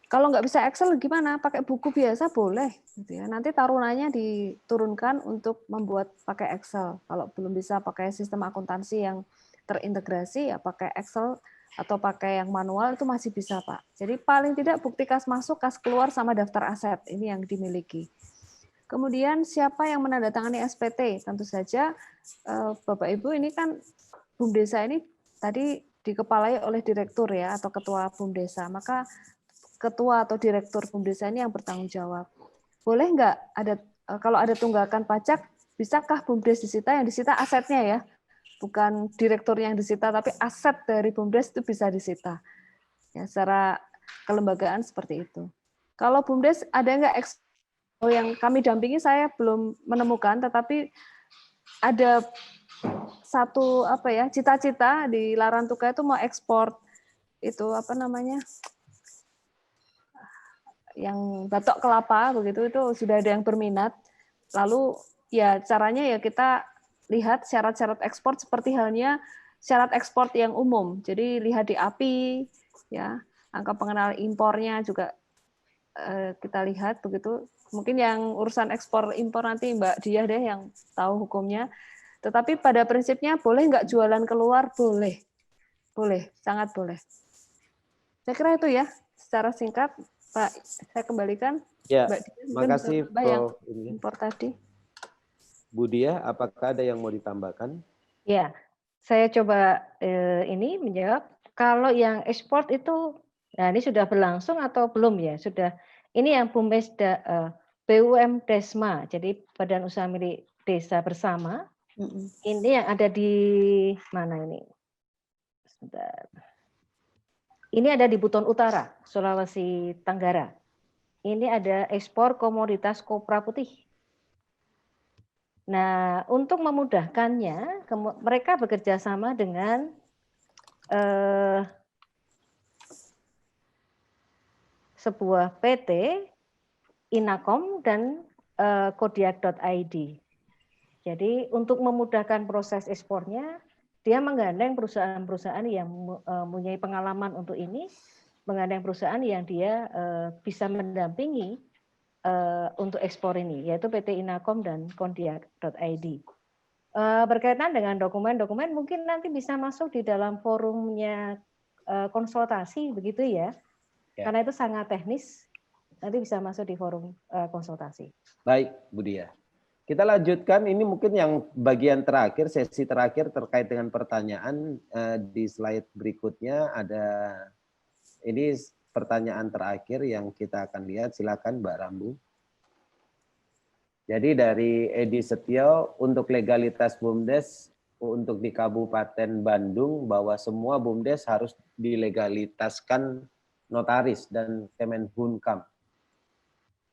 Kalau nggak bisa Excel gimana? Pakai buku biasa boleh, gitu ya. Nanti tarunannya diturunkan untuk membuat pakai Excel. Kalau belum bisa pakai sistem akuntansi yang terintegrasi, ya pakai Excel atau pakai yang manual itu masih bisa, Pak. Jadi paling tidak bukti kas masuk, kas keluar, sama daftar aset. Ini yang dimiliki. Kemudian siapa yang menandatangani SPT? Tentu saja Bapak Ibu ini kan BUMDesa ini tadi dikepalai oleh direktur ya atau ketua BUMDesa. Maka ketua atau direktur BUMDesa ini yang bertanggung jawab. Boleh nggak ada kalau ada tunggakan pajak, bisakah BUMDes disita? Yang disita asetnya ya, bukan direktur yang disita, tapi aset dari BUMDes itu bisa disita. Ya, secara kelembagaan seperti itu. Kalau BUMDes ada nggak yang kami dampingi saya belum menemukan, tetapi ada satu cita-cita di Larantuka itu mau ekspor itu yang batok kelapa begitu, itu sudah ada yang berminat. Lalu ya caranya ya kita lihat syarat-syarat ekspor seperti halnya syarat ekspor yang umum. Jadi lihat di API ya, angka pengenal impornya juga kita lihat begitu. Mungkin yang urusan ekspor impor nanti Mbak Diah deh yang tahu hukumnya. Tetapi pada prinsipnya boleh nggak jualan keluar? Boleh. Boleh, sangat boleh. Saya kira itu ya secara singkat. Pak, saya kembalikan. Ya, Mbak Diah, makasih yang Prof. impor tadi. Bu Diah, apakah ada yang mau ditambahkan? Ya, saya coba ini menjawab. Kalau yang ekspor itu, nah ini sudah berlangsung atau belum ya? Sudah. Ini yang BUM Desma, jadi Badan Usaha Milik Desa Bersama. Ini yang ada di mana ini? Sebentar. Ini ada di Buton Utara, Sulawesi Tenggara. Ini ada ekspor komoditas kopra putih. Nah, untuk memudahkannya, mereka bekerja sama dengan sebuah PT, Inakom, dan Kodiak.id. Jadi, untuk memudahkan proses ekspornya, dia menggandeng perusahaan-perusahaan yang mempunyai pengalaman untuk ini, menggandeng perusahaan yang dia bisa mendampingi untuk ekspor ini, yaitu PT Inakom dan Kodiak.id. Berkaitan dengan dokumen-dokumen, mungkin nanti bisa masuk di dalam forumnya konsultasi, begitu ya? Karena itu sangat teknis, nanti bisa masuk di forum konsultasi. Baik, Bu Diah. Kita lanjutkan, ini mungkin yang bagian terakhir, sesi terakhir terkait dengan pertanyaan di slide berikutnya ada ini pertanyaan terakhir yang kita akan lihat. Silakan Mbak Rambu. Jadi dari Edi Setio, untuk legalitas BUMDes untuk di Kabupaten Bandung bahwa semua BUMDes harus dilegalitaskan notaris dan Kemenhunkam.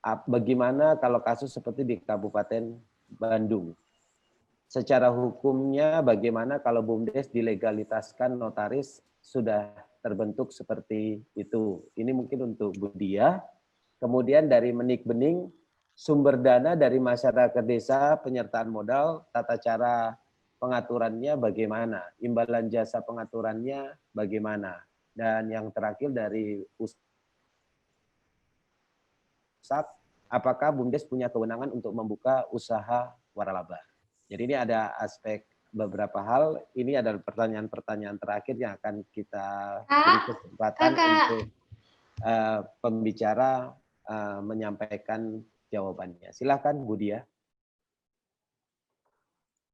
Bagaimana kalau kasus seperti di Kabupaten Bandung? Secara hukumnya bagaimana kalau BUMDes dilegalitaskan notaris sudah terbentuk seperti itu? Ini mungkin untuk Bu Diah. Kemudian dari Menik Bening, sumber dana dari masyarakat desa, penyertaan modal, tata cara pengaturannya bagaimana? Imbalan jasa pengaturannya bagaimana? Dan yang terakhir dari apakah BUMDes punya kewenangan untuk membuka usaha waralaba? Jadi ini ada aspek beberapa hal. Ini adalah pertanyaan-pertanyaan terakhir yang akan kita beri kesempatan untuk pembicara menyampaikan jawabannya. Silakan Bu Dia.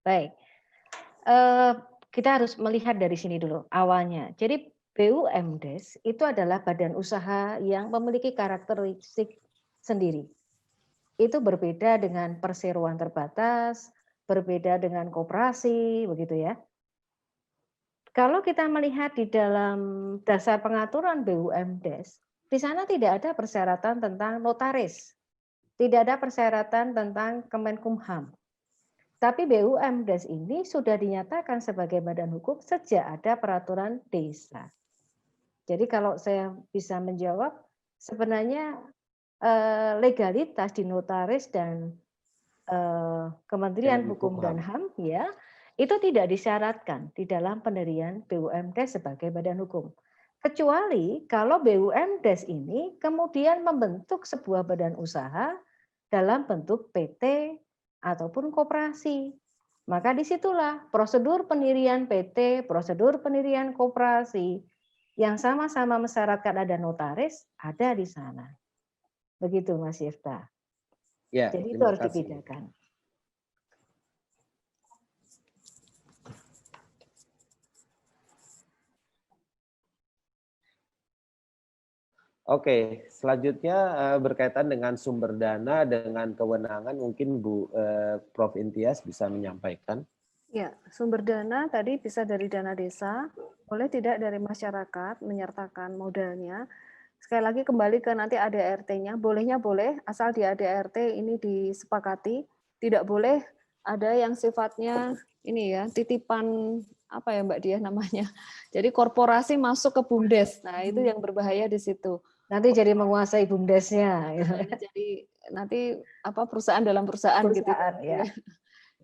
Baik, kita harus melihat dari sini dulu awalnya. Jadi BUMDes itu adalah badan usaha yang memiliki karakteristik sendiri. Itu berbeda dengan perseroan terbatas, berbeda dengan koperasi, begitu ya. Kalau kita melihat di dalam dasar pengaturan BUMDes, di sana tidak ada persyaratan tentang notaris, tidak ada persyaratan tentang Kemenkumham. Tapi BUMDes ini sudah dinyatakan sebagai badan hukum sejak ada peraturan desa. Jadi kalau saya bisa menjawab, sebenarnya legalitas di notaris dan Kementerian Hukum dan HAM ya itu tidak disyaratkan di dalam pendirian BUMDes sebagai badan hukum. Kecuali kalau BUMDes ini kemudian membentuk sebuah badan usaha dalam bentuk PT ataupun koperasi. Maka disitulah prosedur pendirian PT, prosedur pendirian koperasi yang sama-sama mensyaratkan ada notaris ada di sana. Begitu Mas Yifta. Ya, jadi itu terima harus kasih. dibedakan. Oke, selanjutnya berkaitan dengan sumber dana dengan kewenangan, mungkin Prof. Intias bisa menyampaikan. Ya, sumber dana tadi bisa dari dana desa, boleh tidak dari masyarakat menyertakan modalnya. Sekali lagi kembali ke nanti ADART-nya, bolehnya boleh, asal di ADART ini disepakati, tidak boleh ada yang sifatnya ini ya, titipan apa ya Mbak Diah namanya. Jadi korporasi masuk ke BUMDes. Nah, itu yang berbahaya di situ. Nanti jadi menguasai BUMDesnya. Jadi nanti apa perusahaan dalam perusahaan gitu ya.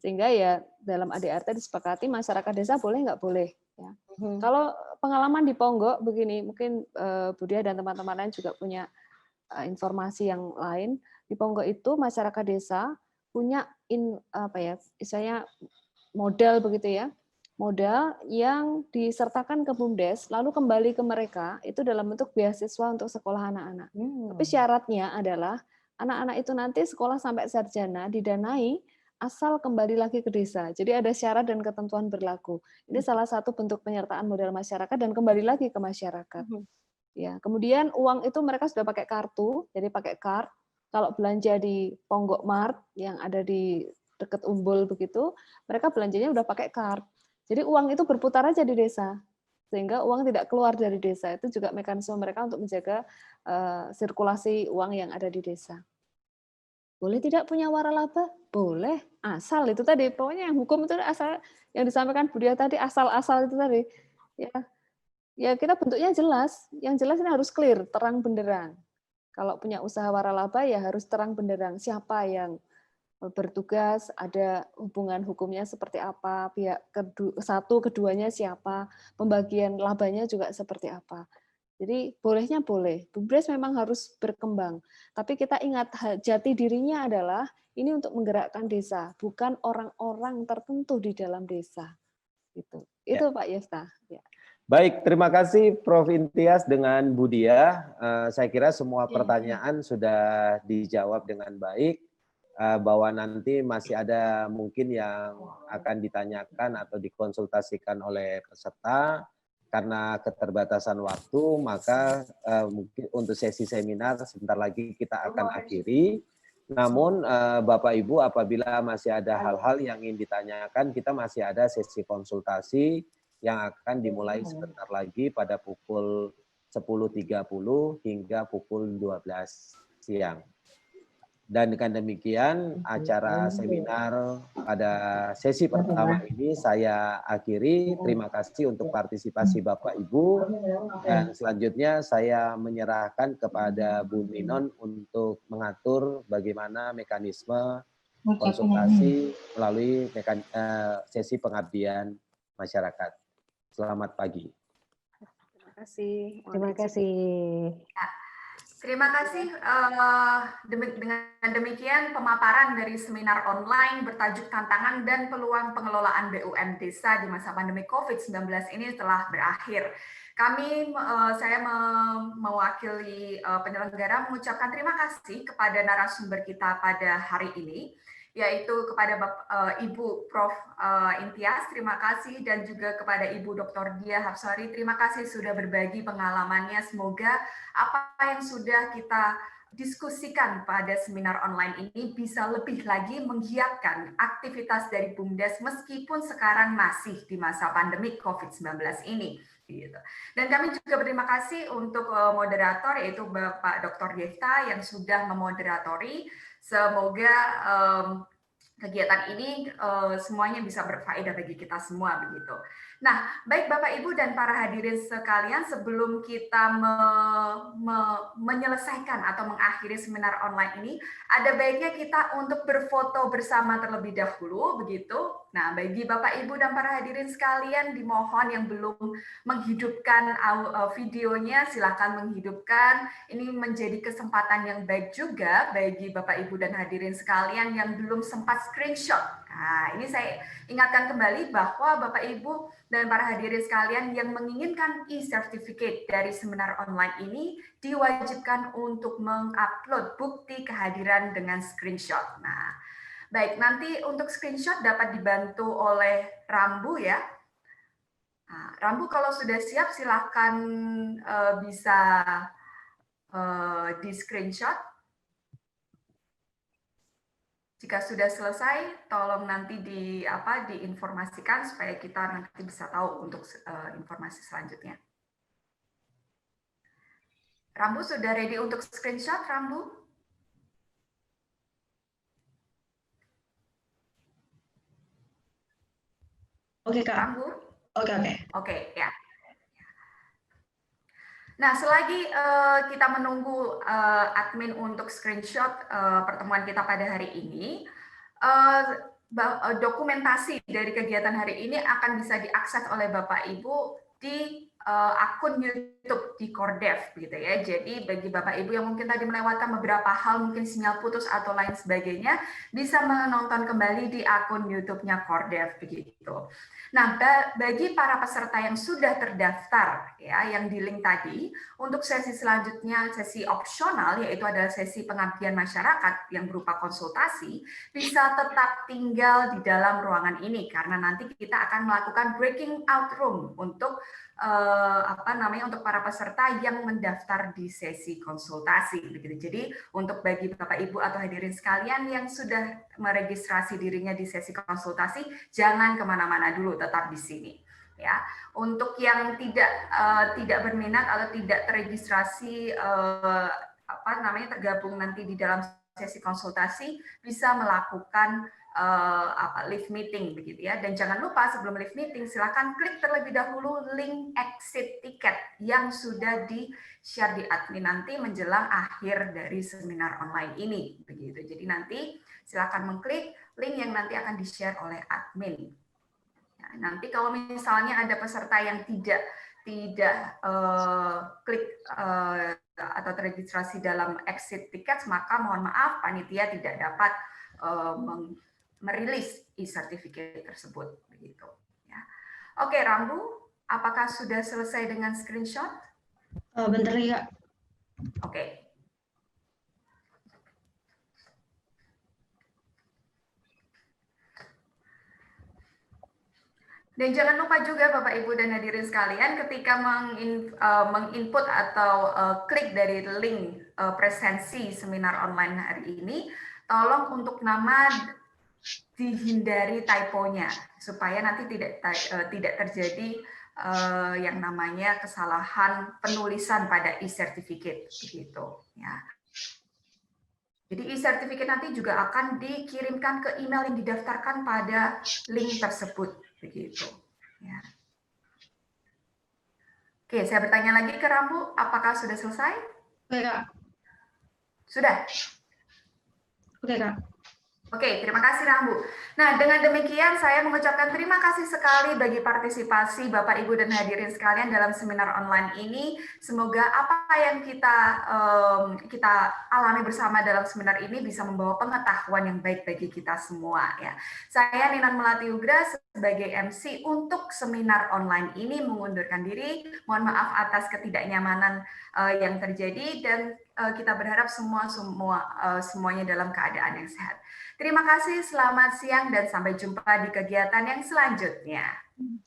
Sehingga ya dalam ADART disepakati masyarakat desa boleh nggak boleh. Ya. Kalau pengalaman di Ponggok begini, mungkin Bu Dia dan teman-teman lain juga punya informasi yang lain. Di Ponggok itu masyarakat desa punya istilahnya modal begitu ya, modal yang disertakan ke BUMDes lalu kembali ke mereka itu dalam bentuk beasiswa untuk sekolah anak-anak. Tapi syaratnya adalah anak-anak itu nanti sekolah sampai sarjana didanai asal kembali lagi ke desa. Jadi ada syarat dan ketentuan berlaku. Ini salah satu bentuk penyertaan modal masyarakat dan kembali lagi ke masyarakat. Ya, kemudian uang itu mereka sudah pakai kartu, jadi pakai card. Kalau belanja di Ponggok Mart yang ada di dekat Umbul begitu, mereka belanjanya udah pakai card. Jadi uang itu berputar aja di desa, sehingga uang tidak keluar dari desa. Itu juga mekanisme mereka untuk menjaga sirkulasi uang yang ada di desa. Boleh tidak punya waralaba? Boleh, asal itu tadi. Pokoknya yang hukum itu asal, yang disampaikan Bu Dia tadi asal-asal itu tadi. Ya kita bentuknya jelas. Yang jelas ini harus clear, terang benderang. Kalau punya usaha waralaba ya harus terang benderang. Siapa yang bertugas, ada hubungan hukumnya seperti apa, pihak keduanya siapa, pembagian labanya juga seperti apa. Jadi bolehnya boleh, BUMDes memang harus berkembang. Tapi kita ingat jati dirinya adalah ini untuk menggerakkan desa, bukan orang-orang tertentu di dalam desa. Itu Pak Yefta. Ya. Baik, terima kasih Prof. Intias dengan Bu Dia. Saya kira semua pertanyaan sudah dijawab dengan baik. Bahwa nanti masih ada mungkin yang akan ditanyakan atau dikonsultasikan oleh peserta. Karena keterbatasan waktu, maka mungkin untuk sesi seminar sebentar lagi kita akan akhiri. Namun Bapak Ibu apabila masih ada hal-hal yang ingin ditanyakan, kita masih ada sesi konsultasi yang akan dimulai sebentar lagi pada pukul 10.30 hingga pukul 12 siang. Dan dengan demikian acara seminar pada sesi pertama ini saya akhiri. Terima kasih untuk partisipasi Bapak Ibu. Dan selanjutnya saya menyerahkan kepada Bu Ninon untuk mengatur bagaimana mekanisme konsultasi melalui sesi pengabdian masyarakat. Selamat pagi. Terima kasih. Terima kasih. Terima kasih. Dengan demikian pemaparan dari seminar online bertajuk Tantangan dan Peluang Pengelolaan BUM Desa di masa pandemi COVID-19 ini telah berakhir. Saya mewakili penyelenggara mengucapkan terima kasih kepada narasumber kita pada hari ini, yaitu kepada Ibu Prof. Intias, terima kasih, dan juga kepada Ibu Dr. Diah Hapsari, terima kasih sudah berbagi pengalamannya. Semoga apa yang sudah kita diskusikan pada seminar online ini bisa lebih lagi menggiatkan aktivitas dari BUMDes meskipun sekarang masih di masa pandemi COVID-19 ini. Gitu. Dan kami juga berterima kasih untuk moderator, yaitu Bapak Dr. Devta yang sudah memoderatori. Semoga kegiatan ini semuanya bisa berfaedah bagi kita semua begitu. Nah, baik Bapak Ibu dan para hadirin sekalian, sebelum kita menyelesaikan atau mengakhiri seminar online ini, ada baiknya kita untuk berfoto bersama terlebih dahulu begitu. Nah, bagi Bapak Ibu dan para hadirin sekalian, dimohon yang belum menghidupkan videonya, silakan menghidupkan. Ini menjadi kesempatan yang baik juga bagi Bapak Ibu dan hadirin sekalian yang belum sempat screenshot. Nah, ini saya ingatkan kembali bahwa Bapak Ibu dan para hadirin sekalian yang menginginkan e-certificate dari seminar online ini diwajibkan untuk mengupload bukti kehadiran dengan screenshot. Nah, baik, nanti untuk screenshot dapat dibantu oleh Rambu ya. Nah, Rambu kalau sudah siap silahkan bisa di screenshot. Jika sudah selesai, tolong nanti diinformasikan supaya kita nanti bisa tahu untuk informasi selanjutnya. Rambu sudah ready untuk screenshot, Rambu? Oke, Kak. Rambu? Oke. Oke, ya. Nah, selagi kita menunggu admin untuk screenshot pertemuan kita pada hari ini, dokumentasi dari kegiatan hari ini akan bisa diakses oleh Bapak Ibu di akun YouTube di Kordev, gitu ya. Jadi bagi Bapak Ibu yang mungkin tadi melewatkan beberapa hal, mungkin sinyal putus atau lain sebagainya, bisa menonton kembali di akun YouTube-nya Kordev, begitu. Nah, bagi para peserta yang sudah terdaftar, ya, yang di link tadi, untuk sesi selanjutnya, sesi opsional, yaitu adalah sesi pengabdian masyarakat yang berupa konsultasi, bisa tetap tinggal di dalam ruangan ini, karena nanti kita akan melakukan breaking out room untuk untuk para peserta yang mendaftar di sesi konsultasi, begitu. Jadi untuk bagi Bapak Ibu atau hadirin sekalian yang sudah meregistrasi dirinya di sesi konsultasi, jangan kemana-mana dulu, tetap di sini. Ya, untuk yang tidak berminat atau tidak teregistrasi tergabung nanti di dalam sesi konsultasi, bisa melakukan live meeting begitu ya. Dan jangan lupa sebelum live meeting silakan klik terlebih dahulu link exit ticket yang sudah di-share di admin nanti menjelang akhir dari seminar online ini begitu. Jadi nanti silakan mengklik link yang nanti akan di-share oleh admin. Nah, nanti kalau misalnya ada peserta yang tidak klik atau teregistrasi dalam exit ticket, maka mohon maaf panitia tidak dapat merilis e-certificate tersebut begitu ya. Oke, Rambu, apakah sudah selesai dengan screenshot? Bentar ya, Kak. Oke. Dan jangan lupa juga Bapak Ibu dan hadirin sekalian, ketika menginput atau klik dari link presensi seminar online hari ini, tolong untuk nama dihindari typonya supaya nanti tidak terjadi yang namanya kesalahan penulisan pada e-certificate begitu ya. Jadi e-certificate nanti juga akan dikirimkan ke email yang didaftarkan pada link tersebut begitu ya. Oke, saya bertanya lagi ke Rambu, apakah sudah selesai? Oke, Kak. Sudah. Oke, Kak. Oke, terima kasih Rambu. Nah, dengan demikian saya mengucapkan terima kasih sekali bagi partisipasi Bapak, Ibu, dan hadirin sekalian dalam seminar online ini. Semoga apa yang kita alami bersama dalam seminar ini bisa membawa pengetahuan yang baik bagi kita semua. Ya, saya Ninan Melati Ugra sebagai MC untuk seminar online ini mengundurkan diri. Mohon maaf atas ketidaknyamanan yang terjadi dan kita berharap semuanya dalam keadaan yang sehat. Terima kasih, selamat siang, dan sampai jumpa di kegiatan yang selanjutnya.